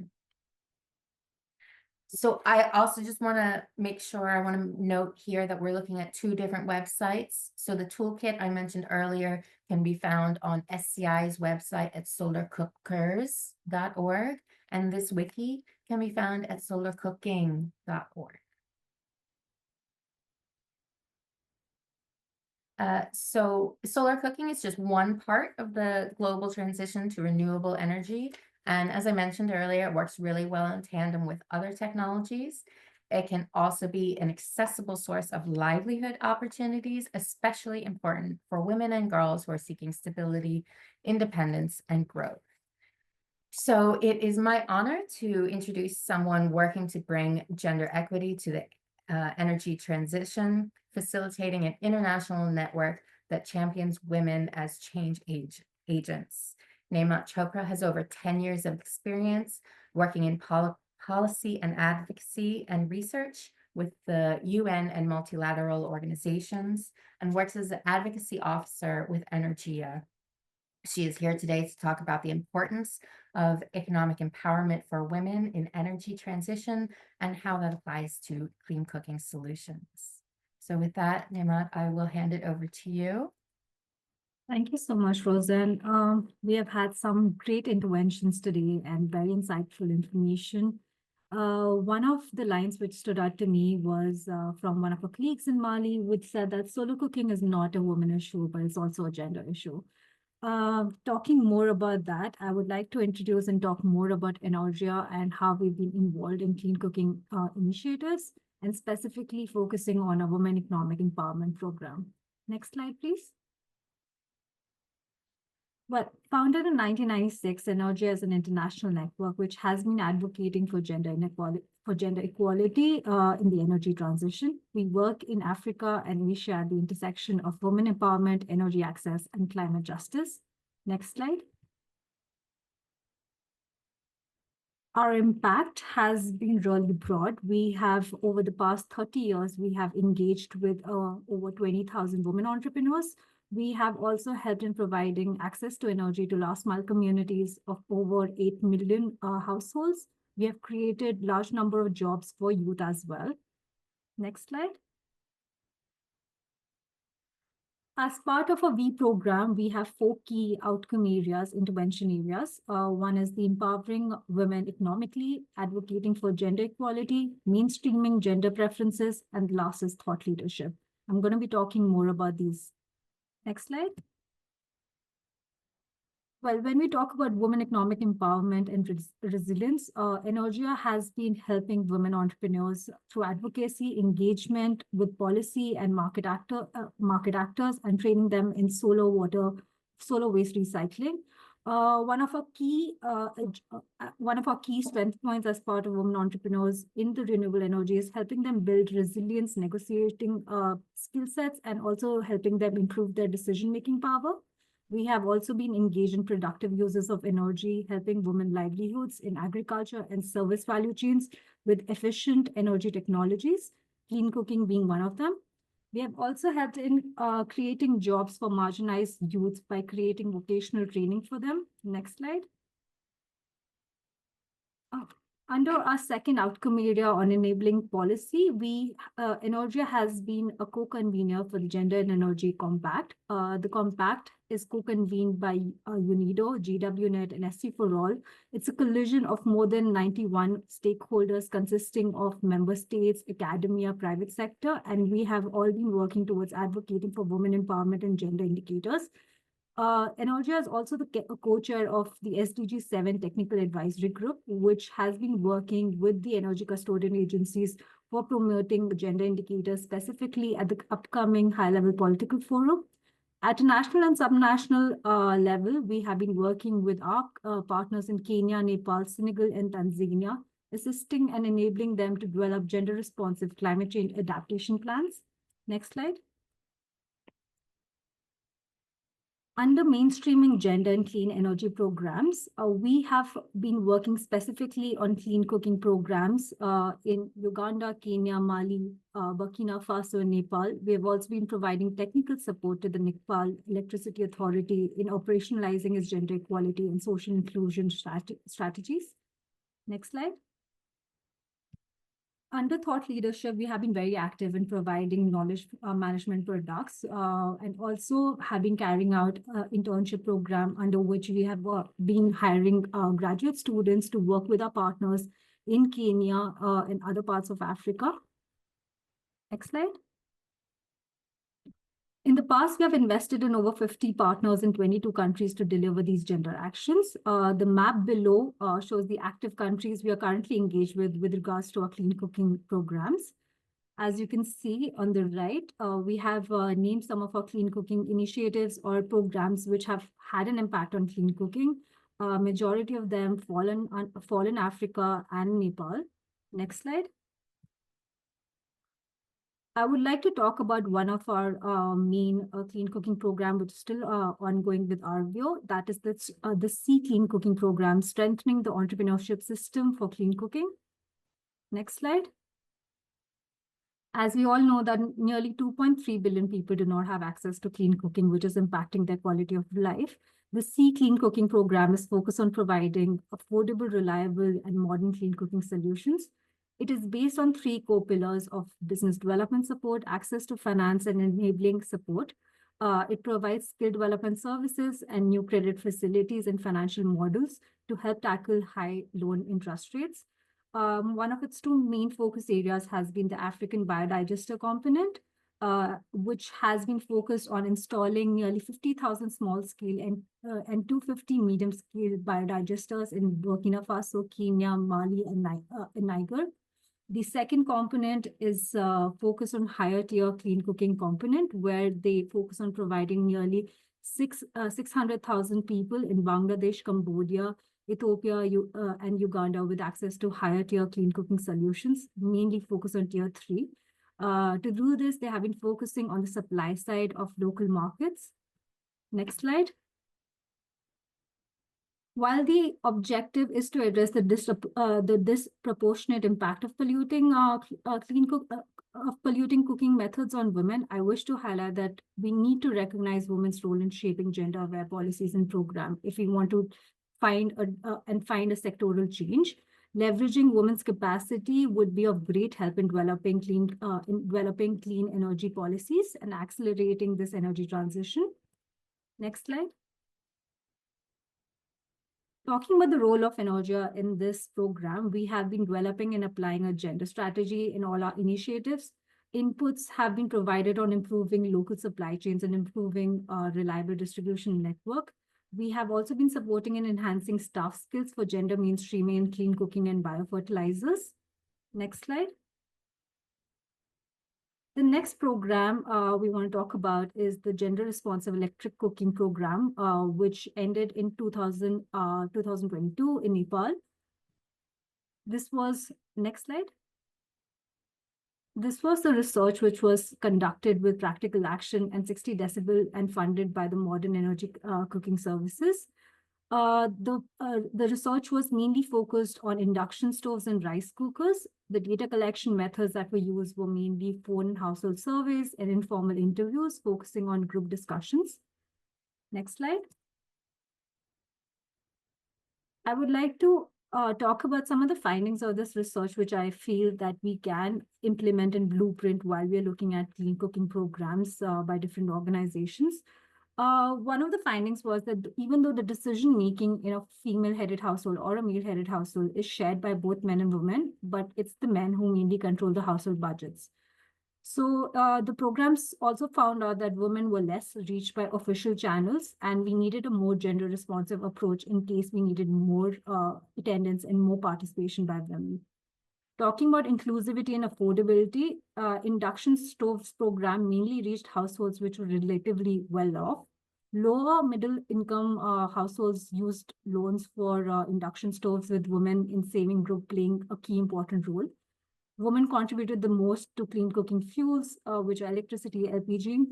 So I also just want to make sure, I want to note here that we're looking at two different websites. So the toolkit I mentioned earlier can be found on SCI's website at solarcookers.org, and this wiki can be found at solarcooking.org. So solar cooking is just one part of the global transition to renewable energy. And as I mentioned earlier, it works really well in tandem with other technologies. It can also be an accessible source of livelihood opportunities, especially important for women and girls who are seeking stability, independence, and growth. So it is my honor to introduce someone working to bring gender equity to the energy transition, facilitating an international network that champions women as change agents. Nemat Chopra has over 10 years of experience working in policy and advocacy and research with the UN and multilateral organizations, and works as an advocacy officer with Energia. She is here today to talk about the importance of economic empowerment for women in energy transition and how that applies to clean cooking solutions. So with that, Nemat, I will hand it over to you. Thank you so much, Roseanne. We have had some great interventions today and very insightful information. One of the lines which stood out to me was from one of our colleagues in Mali, which said that solo cooking is not a woman issue, but it's also a gender issue. Talking more about that, I would like to introduce and talk more about Energia and how we've been involved in clean cooking initiatives, and specifically focusing on a women economic empowerment program. Next slide, please. Well, founded in 1996, Energia is an international network which has been advocating for gender equality in the energy transition. We work in Africa and Asia at the intersection of women empowerment, energy access, and climate justice. Next slide. Our impact has been really broad. We have, over the past 30 years, we have engaged with over 20,000 women entrepreneurs. We have also helped in providing access to energy to last mile communities of over 8 million households. We have created large number of jobs for youth as well. Next slide. As part of a V program, we have 4 key outcome areas, intervention areas. One is the empowering women economically, advocating for gender equality, mainstreaming gender preferences, and last is thought leadership. I'm going to be talking more about these. Next slide. Well, when we talk about women economic empowerment and resilience, Energia has been helping women entrepreneurs through advocacy, engagement with policy and market actors, and training them in solar waste recycling. One of our key strength points as part of women entrepreneurs in the renewable energy is helping them build resilience, negotiating skill sets, and also helping them improve their decision-making power. We have also been engaged in productive uses of energy, helping women livelihoods in agriculture and service value chains with efficient energy technologies, clean cooking being one of them. We have also helped in creating jobs for marginalized youth by creating vocational training for them. Next slide. Under our second outcome area on enabling policy, Energia has been a co-convener for the Gender and Energy Compact. The compact is co-convened by UNIDO, GWNet, and SC for All. It's a collision of more than 91 stakeholders consisting of member states, academia, private sector, and we have all been working towards advocating for women empowerment and gender indicators. Energia is also the co-chair of the SDG7 Technical Advisory Group, which has been working with the energy custodian agencies for promoting gender indicators, specifically at the upcoming high-level political forum. At a national and subnational level, we have been working with our partners in Kenya, Nepal, Senegal, and Tanzania, assisting and enabling them to develop gender-responsive climate change adaptation plans. Next slide. Under mainstreaming gender and clean energy programs, we have been working specifically on clean cooking programs in Uganda, Kenya, Mali, Burkina Faso, and Nepal. We have also been providing technical support to the Nepal Electricity Authority in operationalizing its gender equality and social inclusion strategies. Next slide. Under thought leadership, we have been very active in providing knowledge management products and also have been carrying out an internship program under which we have been hiring graduate students to work with our partners in Kenya and other parts of Africa. Next slide. In the past, we have invested in over 50 partners in 22 countries to deliver these gender actions. The map below shows the active countries we are currently engaged with regards to our clean cooking programs. As you can see on the right, we have named some of our clean cooking initiatives or programs which have had an impact on clean cooking. Majority of them fall in Africa and Nepal. Next slide. I would like to talk about one of our main clean cooking program, which is still ongoing with Arvio. That is the C Clean Cooking Program, strengthening the entrepreneurship system for clean cooking. Next slide. As we all know that nearly 2.3 billion people do not have access to clean cooking, which is impacting their quality of life. The C Clean Cooking Program is focused on providing affordable, reliable, and modern clean cooking solutions. It is based on 3 core pillars of business development support, access to finance, and enabling support. It provides skill development services and new credit facilities and financial models to help tackle high loan interest rates. One of its 2 main focus areas has been the African biodigester component, which has been focused on installing nearly 50,000 small-scale and 250 medium-scale biodigesters in Burkina Faso, Kenya, Mali, and Niger. The second component is focused on higher tier clean cooking component, where they focus on providing nearly 600,000 people in Bangladesh, Cambodia, Ethiopia, and Uganda with access to higher tier clean cooking solutions, mainly focused on tier 3. To do this, they have been focusing on the supply side of local markets. Next slide. While the objective is to address the disproportionate impact of polluting cooking methods on women, I wish to highlight that we need to recognize women's role in shaping gender-aware policies and programs if we want to find a sectoral change. Leveraging women's capacity would be of great help in developing clean energy policies and accelerating this energy transition. Next slide. Talking about the role of Energia in this program, we have been developing and applying a gender strategy in all our initiatives. Inputs have been provided on improving local supply chains and improving reliable distribution network. We have also been supporting and enhancing staff skills for gender mainstreaming in clean cooking and biofertilizers. Next slide. The next program we want to talk about is the Gender Responsive Electric Cooking Program, which ended in 2022 in Nepal. This was, next slide. This was the research which was conducted with Practical Action and 60 Decibel and funded by the Modern Energy Cooking Services. The research was mainly focused on induction stoves and rice cookers. The data collection methods that were used were mainly phone and household surveys and informal interviews, focusing on group discussions. Next slide. I would like to talk about some of the findings of this research, which I feel that we can implement and blueprint while we are looking at clean cooking programs by different organizations. One of the findings was that even though the decision-making in a female-headed household or a male-headed household is shared by both men and women, but it's the men who mainly control the household budgets. So the programs also found out that women were less reached by official channels, and we needed a more gender responsive approach in case we needed more attendance and more participation by women. Talking about inclusivity and affordability, induction stoves program mainly reached households which were relatively well off. Lower middle income households used loans for induction stoves, with women in saving group playing a key important role. Women contributed the most to clean cooking fuels, which are electricity, LPG.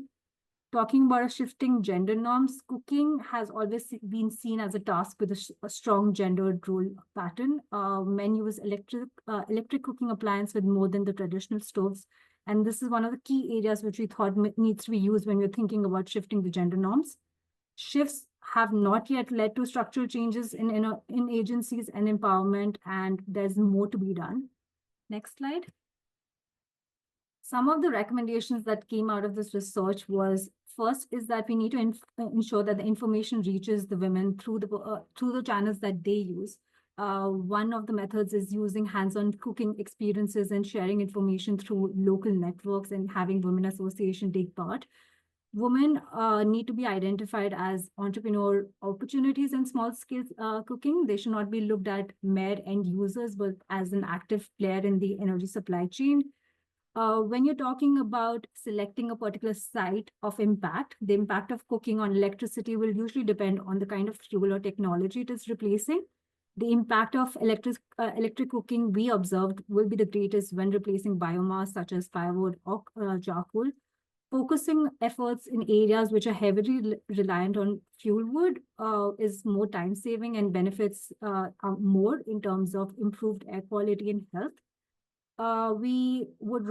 Talking about shifting gender norms, cooking has always been seen as a task with a strong gendered role pattern. Men use electric cooking appliance with more than the traditional stoves. And this is one of the key areas which we thought needs to be used when we're thinking about shifting the gender norms. Shifts have not yet led to structural changes in agencies and empowerment, and there's more to be done. Next slide. Some of the recommendations that came out of this research was, first is that we need to ensure that the information reaches the women through the channels that they use. One of the methods is using hands-on cooking experiences and sharing information through local networks and having women association take part. Women need to be identified as entrepreneur opportunities in small-scale cooking. They should not be looked at mere end users, but as an active player in the energy supply chain. When you're talking about selecting a particular site of impact, the impact of cooking on electricity will usually depend on the kind of fuel or technology it is replacing. The impact of electric cooking we observed will be the greatest when replacing biomass such as firewood or charcoal. Focusing efforts in areas which are heavily reliant on fuel wood is more time-saving and benefits are more in terms of improved air quality and health. We would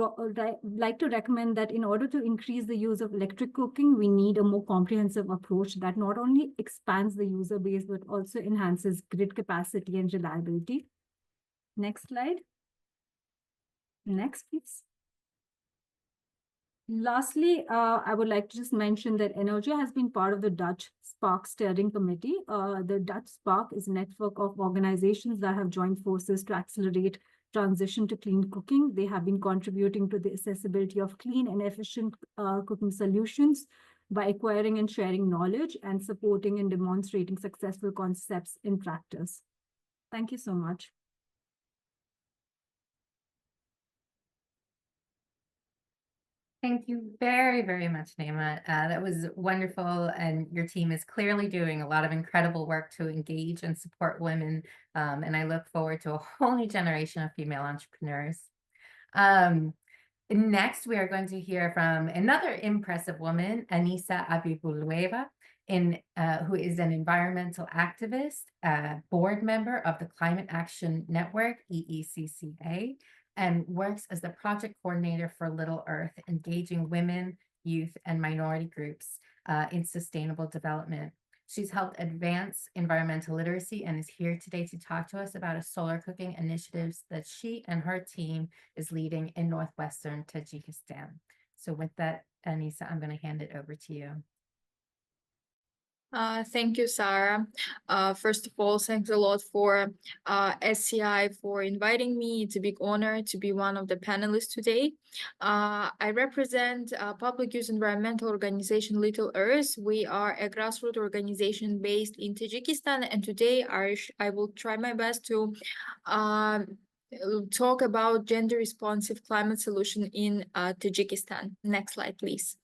like to recommend that in order to increase the use of electric cooking, we need a more comprehensive approach that not only expands the user base, but also enhances grid capacity and reliability. Next slide. Next, please. Lastly, I would like to just mention that Energy has been part of the Dutch Spark Steering Committee. The Dutch Spark is a network of organizations that have joined forces to accelerate transition to clean cooking. They have been contributing to the accessibility of clean and efficient cooking solutions by acquiring and sharing knowledge and supporting and demonstrating successful concepts in practice. Thank you so much. Thank you very, very much, Naima. That was wonderful, and your team is clearly doing a lot of incredible work to engage and support women, and I look forward to a whole new generation of female entrepreneurs. Next, we are going to hear from another impressive woman, Anissa Abibuleva, who is an environmental activist, board member of the Climate Action Network, EECCA, and works as the project coordinator for Little Earth, engaging women, youth, and minority groups in sustainable development. She's helped advance environmental literacy and is here today to talk to us about a solar cooking initiatives that she and her team is leading in northwestern Tajikistan. So with that, Anissa, I'm going to hand it over to you. Thank you, Sarah. First of all, thanks a lot for SCI for inviting me. It's a big honor to be one of the panelists today. I represent public use environmental organization Little Earth. We are a grassroots organization based in Tajikistan, and today I will try my best to talk about gender responsive climate solution in Tajikistan. Next slide, please.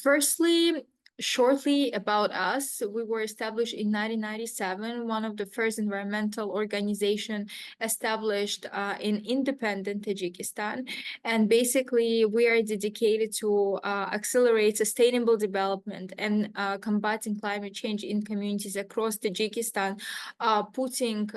Firstly, shortly about us, we were established in 1997, one of the first environmental organization established in independent Tajikistan. And basically, we are dedicated to accelerate sustainable development and combating climate change in communities across Tajikistan, putting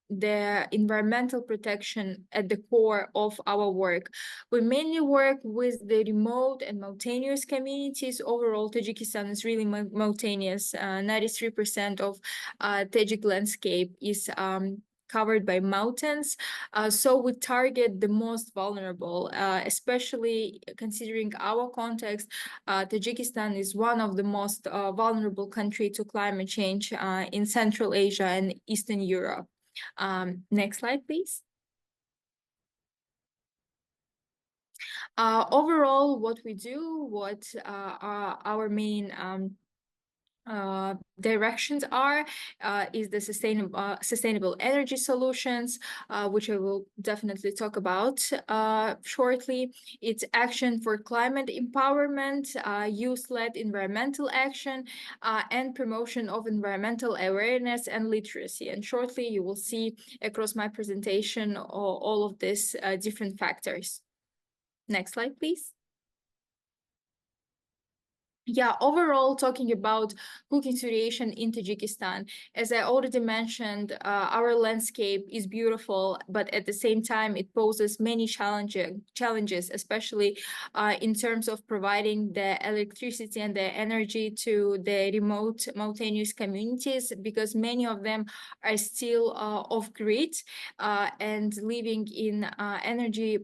the environmental protection at the core of our work. We mainly work with the remote and mountainous communities. Overall, Tajikistan is really mountainous. 93% of Tajik landscape is covered by mountains. So we target the most vulnerable, especially considering our context. Tajikistan is one of the most vulnerable countries to climate change in Central Asia and Eastern Europe. Next slide, please. Overall, what we do, what our main directions are is the sustainable energy solutions, which I will definitely talk about shortly. It's action for climate empowerment, youth-led environmental action, and promotion of environmental awareness and literacy. And shortly, you will see across my presentation all of these different factors. Next slide, please. Yeah, overall, talking about cooking situation in Tajikistan, as I already mentioned, our landscape is beautiful, but at the same time, it poses many challenges, especially in terms of providing the electricity and the energy to the remote mountainous communities, because many of them are still off-grid and living in energy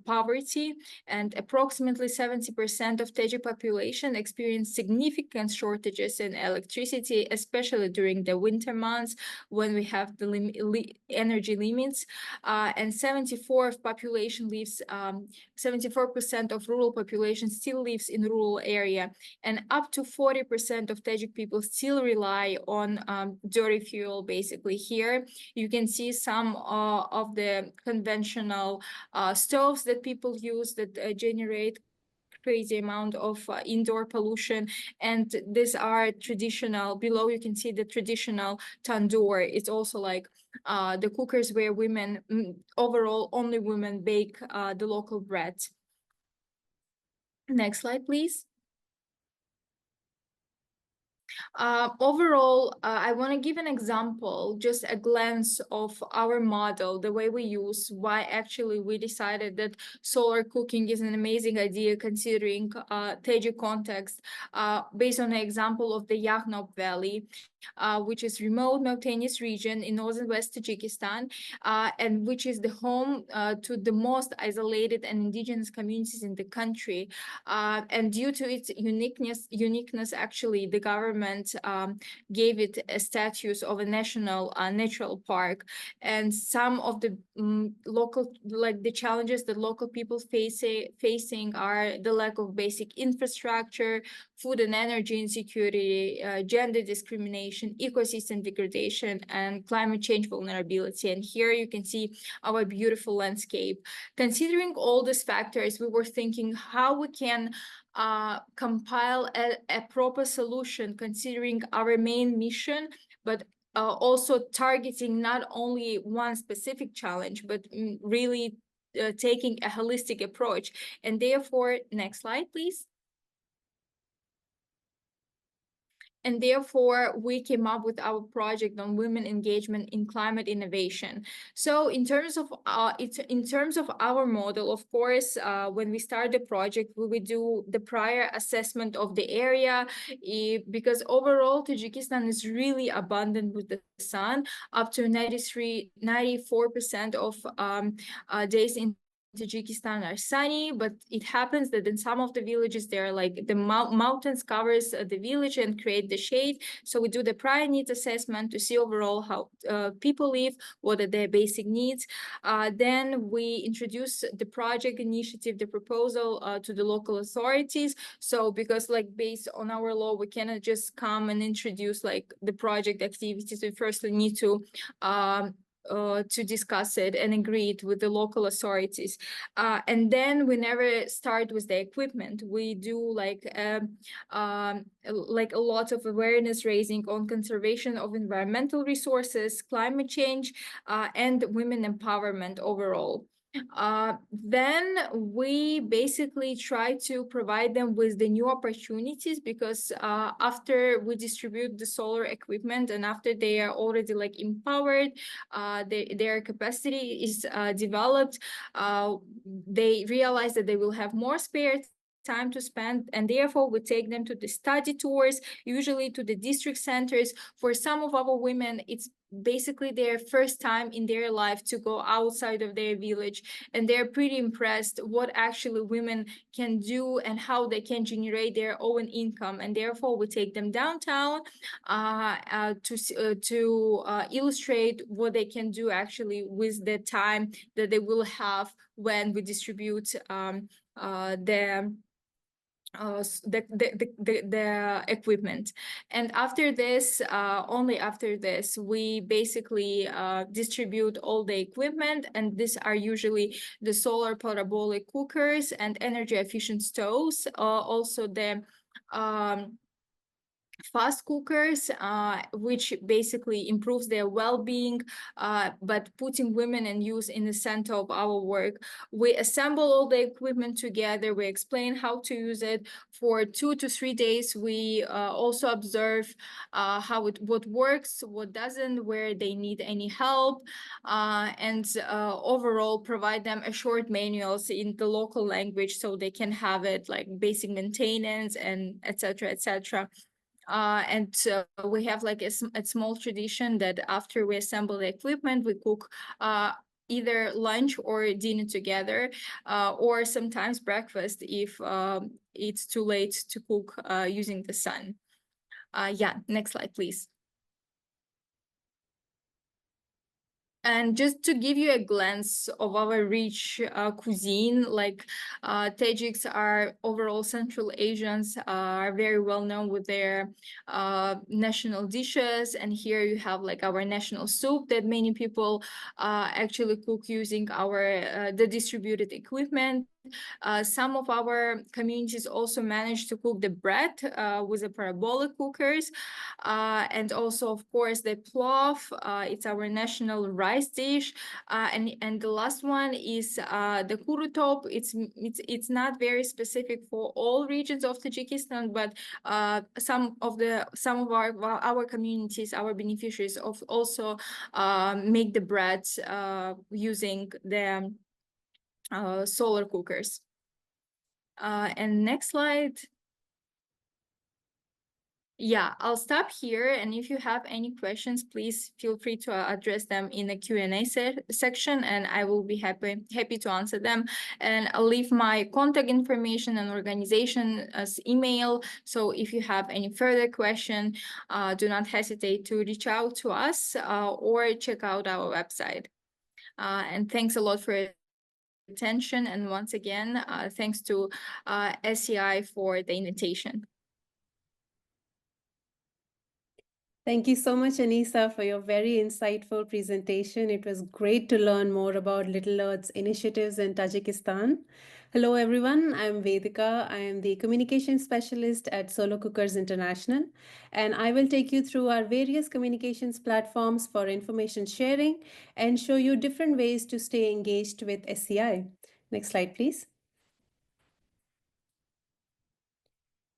poverty, and approximately 70% of Tajik population experience significant shortages in electricity, especially during the winter months when we have the energy limits. And 74% of rural population still lives in rural area, and up to 40% of Tajik people still rely on dirty fuel. Basically, here you can see some of the conventional stoves that people use that generate crazy amount of indoor pollution, and these are traditional. Below you can see the traditional tandoor. It's also like the cookers where women, overall only women, bake the local bread. Next slide, please. Overall, I want to give an example, just a glance of our model, the way we use, why actually we decided that solar cooking is an amazing idea considering Tajik context, based on the example of the Yaknop Valley, which is remote mountainous region in northern West Tajikistan, and which is the home to the most isolated and indigenous communities in the country. And due to its uniqueness, actually, the government gave it a status of a national natural park. And some of the local, like the challenges that local people facing are the lack of basic infrastructure, food and energy insecurity, gender discrimination, ecosystem degradation, and climate change vulnerability. And here you can see our beautiful landscape. Considering all these factors, we were thinking how we can compile a proper solution considering our main mission, but also targeting not only one specific challenge, but really taking a holistic approach. And therefore, next slide, please. And therefore, we came up with our project on women engagement in climate innovation. So in terms of our model, of course, when we start the project, we will do the prior assessment of the area, because overall, Tajikistan is really abundant with the sun. Up to 94% of days in Tajikistan are sunny, but it happens that in some of the villages there are like the mountains covers the village and create the shade. So we do the prior needs assessment to see overall how people live, what are their basic needs. Then we introduce the project initiative, the proposal to the local authorities. So because like based on our law, we cannot just come and introduce like the project activities. We firstly need to discuss it and agree it with the local authorities. And then we never start with the equipment. We do like a lot of awareness raising on conservation of environmental resources, climate change, and women empowerment overall. Then we basically try to provide them with the new opportunities, because after we distribute the solar equipment and after they are already like empowered, their capacity is developed, they realize that they will have more spare time to spend, and therefore we take them to the study tours, usually to the district centers. For some of our women, it's basically their first time in their life to go outside of their village, and they're pretty impressed what actually women can do and how they can generate their own income. And therefore we take them downtown to illustrate what they can do actually with the time that they will have when we distribute the equipment. And after this, only after this, we basically distribute all the equipment, and these are usually the solar parabolic cookers and energy efficient stoves, also the fast cookers, which basically improves their well-being, but putting women and youth in the center of our work. We assemble all the equipment together. We explain how to use it for 2 to 3 days. We also observe what works, what doesn't, where they need any help, and overall provide them a short manuals in the local language so they can have it, like basic maintenance and etc. etc. And we have like a small tradition that after we assemble the equipment, we cook either lunch or dinner together, or sometimes breakfast if it's too late to cook using the sun. Yeah, next slide, please. And just to give you a glance of our rich cuisine, like Tajiks are overall Central Asians, are very well known with their national dishes. And here you have like our national soup that many people actually cook using our the distributed equipment. Some of our communities also manage to cook the bread with the parabolic cookers. And also, of course, the plov, it's our national rice dish. And the last one is the kurutop. It's not very specific for all regions of Tajikistan, but some of our communities, our beneficiaries of also make the bread using the solar cookers. And next slide. Yeah, I'll stop here. And if you have any questions, please feel free to address them in the Q&A section, and I will be happy to answer them. And I'll leave my contact information and organization as email. So if you have any further question, do not hesitate to reach out to us or check out our website. And thanks a lot for your attention. And once again, thanks to SCI for the invitation. Thank you so much, Anisa, for your very insightful presentation. It was great to learn more about Little Earth's initiatives in Tajikistan. Hello, everyone. I'm Vedika. I am the communication specialist at Solo Cookers International, and I will take you through our various communications platforms for information sharing and show you different ways to stay engaged with SCI. Next slide, please.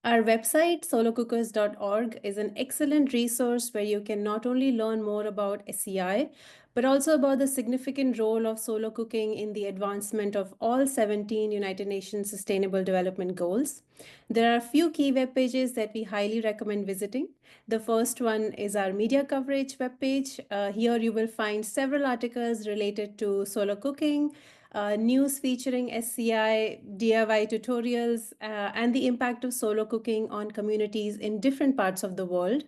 Our website, solocookers.org, is an excellent resource where you can not only learn more about SCI, but also about the significant role of solo cooking in the advancement of all 17 United Nations Sustainable Development Goals. There are a few key web pages that we highly recommend visiting. The first one is our media coverage webpage. Here you will find several articles related to solo cooking, news featuring SCI, DIY tutorials, and the impact of solo cooking on communities in different parts of the world.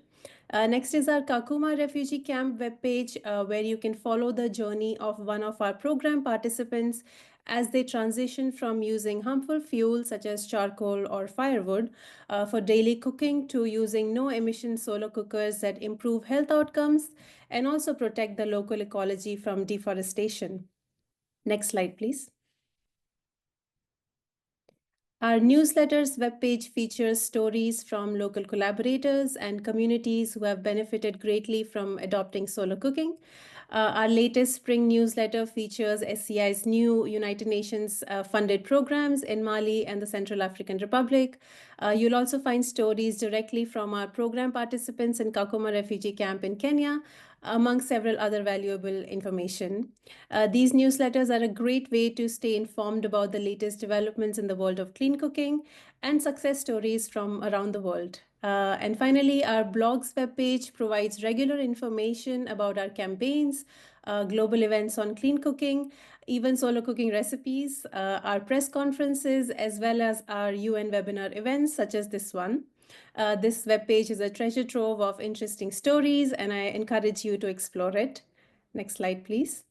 Next is our Kakuma refugee camp webpage, where you can follow the journey of one of our program participants as they transition from using harmful fuels such as charcoal or firewood for daily cooking to using no-emission solo cookers that improve health outcomes and also protect the local ecology from deforestation. Next slide, please. Our newsletters webpage features stories from local collaborators and communities who have benefited greatly from adopting solo cooking. Our latest spring newsletter features SCI's new United Nations funded programs in Mali and the Central African Republic. You'll also find stories directly from our program participants in Kakuma refugee camp in Kenya, among several other valuable information. These newsletters are a great way to stay informed about the latest developments in the world of clean cooking and success stories from around the world. And finally, our blogs webpage provides regular information about our campaigns, global events on clean cooking, even solo cooking recipes, our press conferences, as well as our UN webinar events such as this one. This webpage is a treasure trove of interesting stories, and I encourage you to explore it. Next slide, please.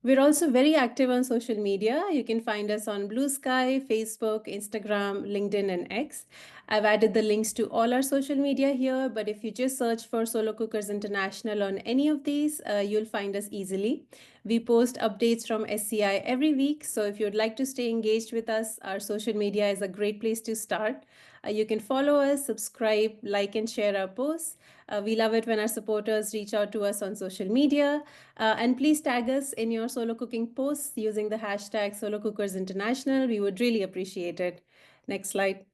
We're also very active on social media. You can find us on Blue Sky, Facebook, Instagram, LinkedIn, and X. I've added the links to all our social media here, but if you just search for Solo Cookers International on any of these, you'll find us easily. We post updates from SCI every week, so if you'd like to stay engaged with us, our social media is a great place to start. You can follow us, subscribe, like, and share our posts. We love it when our supporters reach out to us on social media. And please tag us in your solo cooking posts using the hashtag Solo Cookers International. We would really appreciate it. Next slide.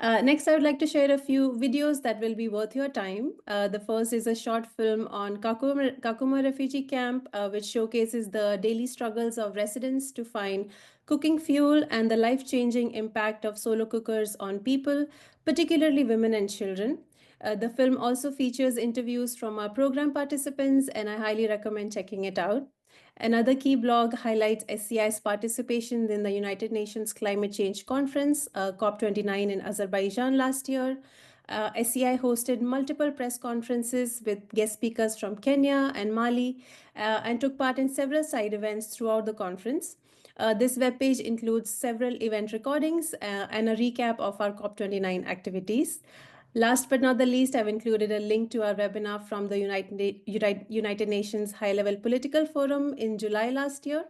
Next, I would like to share a few videos that will be worth your time. The first is a short film on Kakuma refugee camp, which showcases the daily struggles of residents to find cooking fuel and the life-changing impact of solo cookers on people, particularly women and children. The film also features interviews from our program participants, and I highly recommend checking it out. Another key blog highlights SCI's participation in the United Nations Climate Change Conference, COP29 in Azerbaijan last year. SCI hosted multiple press conferences with guest speakers from Kenya and Mali and took part in several side events throughout the conference. This webpage includes several event recordings and a recap of our COP29 activities. Last but not the least, I've included a link to our webinar from the United Nations High-Level Political Forum in July last year.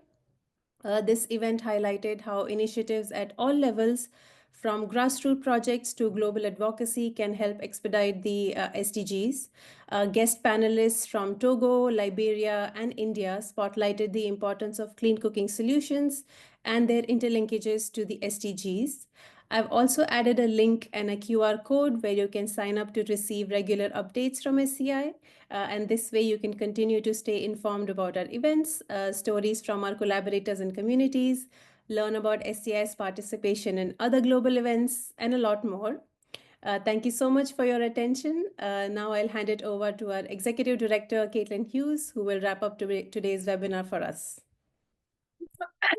This event highlighted how initiatives at all levels, from grassroots projects to global advocacy, can help expedite the SDGs. Guest panelists from Togo, Liberia, and India spotlighted the importance of clean cooking solutions and their interlinkages to the SDGs. I've also added a link and a QR code where you can sign up to receive regular updates from SCI. And this way you can continue to stay informed about our events, stories from our collaborators and communities, learn about SCI's participation in other global events, and a lot more. Thank you so much for your attention. Now I'll hand it over to our Executive Director, Caitlin Hughes, who will wrap up today's webinar for us.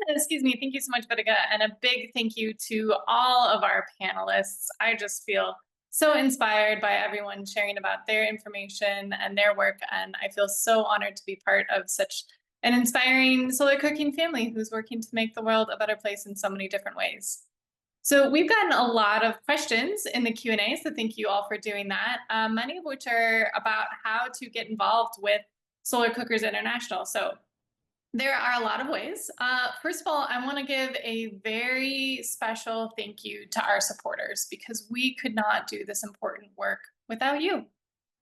Excuse me. Thank you so much, Vedika. And a big thank you to all of our panelists. I just feel so inspired by everyone sharing about their information and their work. And I feel so honored to be part of such an inspiring solo cooking family who's working to make the world a better place in so many different ways. So we've gotten a lot of questions in the Q&A, so thank you all for doing that, many of which are about how to get involved with Solo Cookers International. So there are a lot of ways. First of all, I want to give a very special thank you to our supporters, because we could not do this important work without you.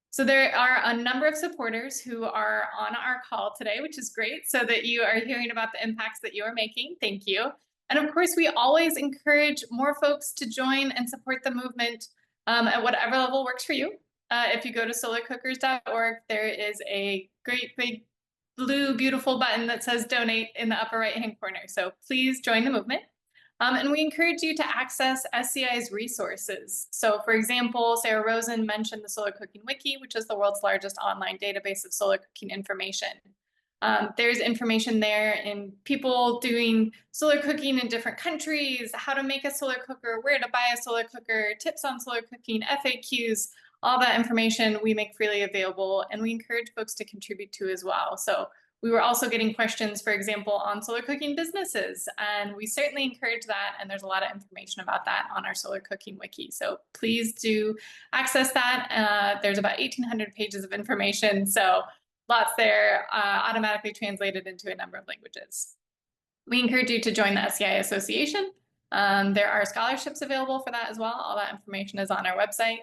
So there are a number of supporters who are on our call today, which is great, so that you are hearing about the impacts that you are making. Thank you. And of course, we always encourage more folks to join and support the movement at whatever level works for you. If you go to solocookers.org, there is a great big blue, beautiful button that says donate in the upper right-hand corner. So please join the movement. And we encourage you to access SCI's resources. So for example, Sarah Rosen mentioned the Solo Cooking Wiki, which is the world's largest online database of solo cooking information. There's information there in people doing solo cooking in different countries, how to make a solo cooker, where to buy a solo cooker, tips on solo cooking, FAQs, all that information we make freely available, and we encourage folks to contribute to as well. So we were also getting questions, for example, on solo cooking businesses, and we certainly encourage that, and there's a lot of information about that on our Solo Cooking Wiki. So please do access that. There's about 1,800 pages of information, so lots there, automatically translated into a number of languages. We encourage you to join the SCI Association. There are scholarships available for that as well. All that information is on our website.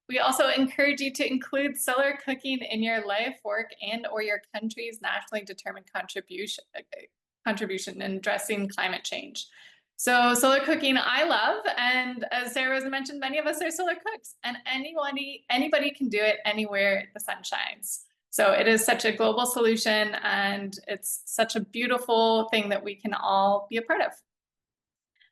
We also encourage you to include solar cooking in your life, work, and or your country's nationally determined contribution in addressing climate change. So solar cooking I love, and as Sarah Rosen mentioned, many of us are solar cooks, and anybody can do it anywhere the sun shines. So it is such a global solution, and it's such a beautiful thing that we can all be a part of.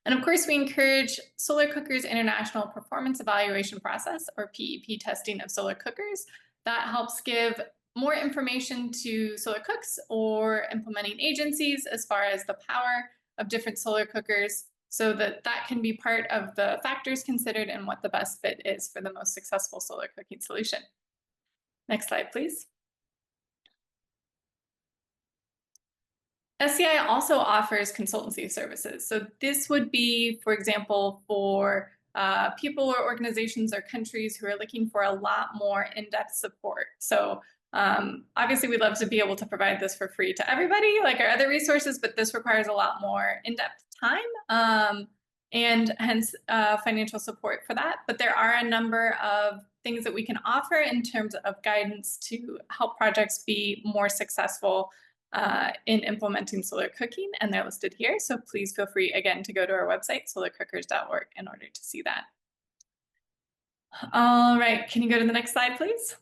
And of course, we encourage Solo Cookers International Performance Evaluation Process, or PEP testing of solo cookers. That helps give more information to solo cooks or implementing agencies as far as the power of different solo cookers, so that that can be part of the factors considered and what the best fit is for the most successful solo cooking solution. Next slide, please. SCI also offers consultancy services. So this would be, for example, for people or organizations or countries who are looking for a lot more in-depth support. So obviously we'd love to be able to provide this for free to everybody, like our other resources, but this requires a lot more in-depth time and hence financial support for that. But there are a number of things that we can offer in terms of guidance to help projects be more successful in implementing solar cooking, and they're listed here. So please feel free again to go to our website, solarcookers.org, in order to see that. All right, can you go to the next slide, please?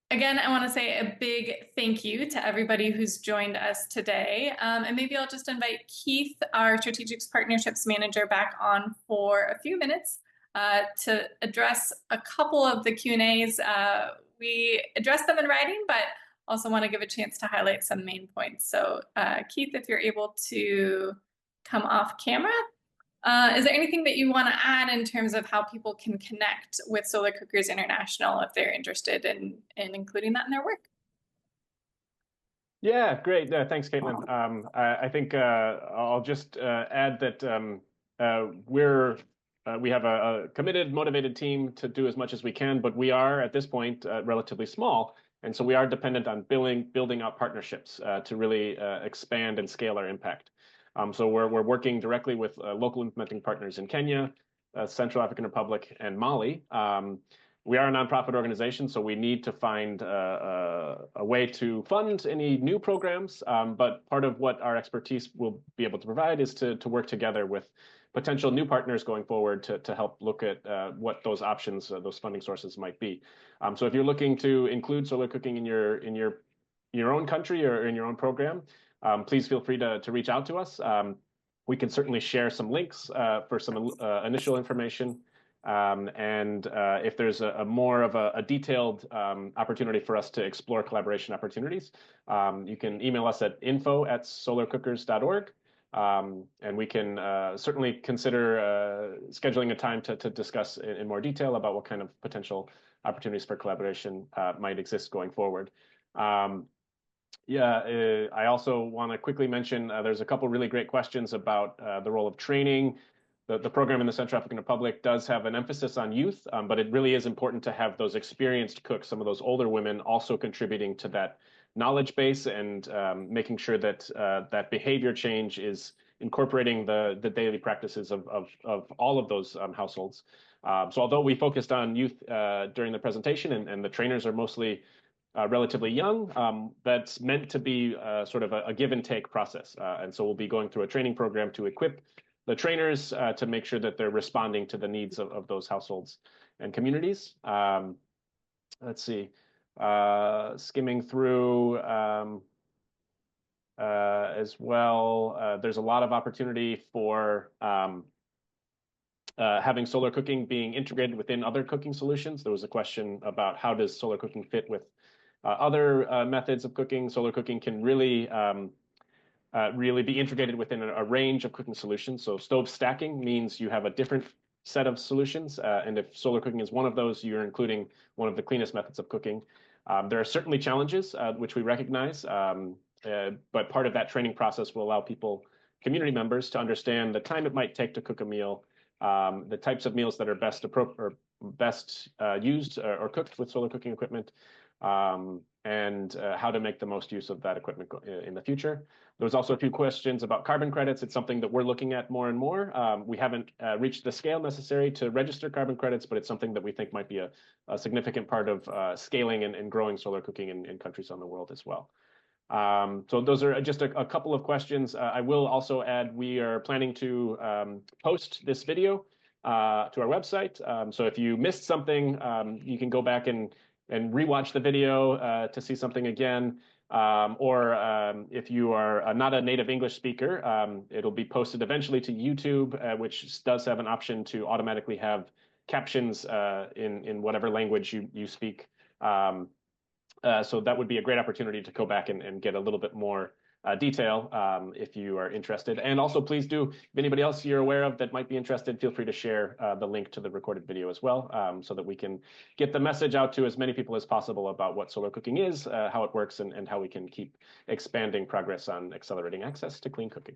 Again, I want to say a big thank you to everybody who's joined us today. And maybe I'll just invite Keith, our Strategic Partnerships Manager, back on for a few minutes to address a couple of the Q&As. We addressed them in writing, but also want to give a chance to highlight some main points. So Keith, if you're able to come off camera. Is there anything that you want to add in terms of how people can connect with Solar Cookers International if they're interested in including that in their work? Yeah, great. Thanks, Caitlin. I think I'll just add that we have a committed, motivated team to do as much as we can, but we are at this point relatively small, and so we are dependent on building up partnerships to really expand and scale our impact. So we're working directly with local implementing partners in Kenya, Central African Republic, and Mali. We are a nonprofit organization, so we need to find a way to fund any new programs. But part of what our expertise will be able to provide is to work together with potential new partners going forward to help look at what those options, those funding sources might be. So if you're looking to include solar cooking in your own country or in your own program, please feel free to reach out to us. We can certainly share some links for some initial information. And if there's a more of a detailed opportunity for us to explore collaboration opportunities, you can email us at info@solarcookers.org. And we can certainly consider scheduling a time to discuss in more detail about what kind of potential opportunities for collaboration might exist going forward. I also want to quickly mention there's a couple really great questions about the role of training. The program in the Central African Republic does have an emphasis on youth, but it really is important to have those experienced cooks, some of those older women, also contributing to that knowledge base and making sure that that behavior change is incorporating the daily practices of all of those households. So although we focused on youth during the presentation and the trainers are mostly relatively young, that's meant to be sort of a give and take process. And so we'll be going through a training program to equip the trainers to make sure that they're responding to the needs of those households and communities. Let's see, skimming through as well, there's a lot of opportunity for having solar cooking being integrated within other cooking solutions. There was a question about how does solar cooking fit with other methods of cooking. Solar cooking can really be integrated within a range of cooking solutions. So stove stacking means you have a different set of solutions. And if solar cooking is one of those, you're including one of the cleanest methods of cooking. There are certainly challenges, which we recognize. But part of that training process will allow community members to understand the time it might take to cook a meal, the types of meals that are best used or cooked with solar cooking equipment, and how to make the most use of that equipment in the future. There was also a few questions about carbon credits. It's something that we're looking at more and more. We haven't reached the scale necessary to register carbon credits, but it's something that we think might be a significant part of scaling and growing solar cooking in countries on the world as well. So those are just a couple of questions. I will also add, we are planning to post this video to our website. So if you missed something, you can go back and rewatch the video to see something again. Or if you are not a native English speaker, it'll be posted eventually to YouTube, which does have an option to automatically have captions in whatever language you speak. So that would be a great opportunity to go back and get a little bit more detail if you are interested. And also, please do, if anybody else you're aware of that might be interested, feel free to share the link to the recorded video as well, so that we can get the message out to as many people as possible about what solar cooking is, how it works, and how we can keep expanding progress on accelerating access to clean cooking.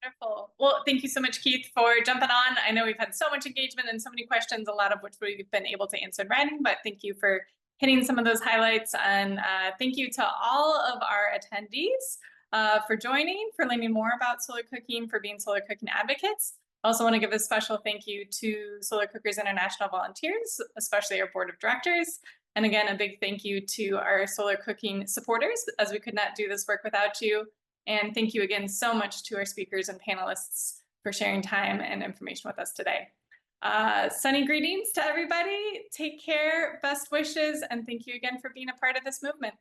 Wonderful. Well, thank you so much, Keith, for jumping on. I know we've had so much engagement and so many questions, a lot of which we've been able to answer in writing, but thank you for hitting some of those highlights. And thank you to all of our attendees for joining, for learning more about solar cooking, for being solar cooking advocates. I also want to give a special thank you to Solar Cookers International volunteers, especially our board of directors. And again, a big thank you to our solar cooking supporters, as we could not do this work without you. And thank you again so much to our speakers and panelists for sharing time and information with us today. Sunny greetings to everybody. Take care, best wishes, and thank you again for being a part of this movement.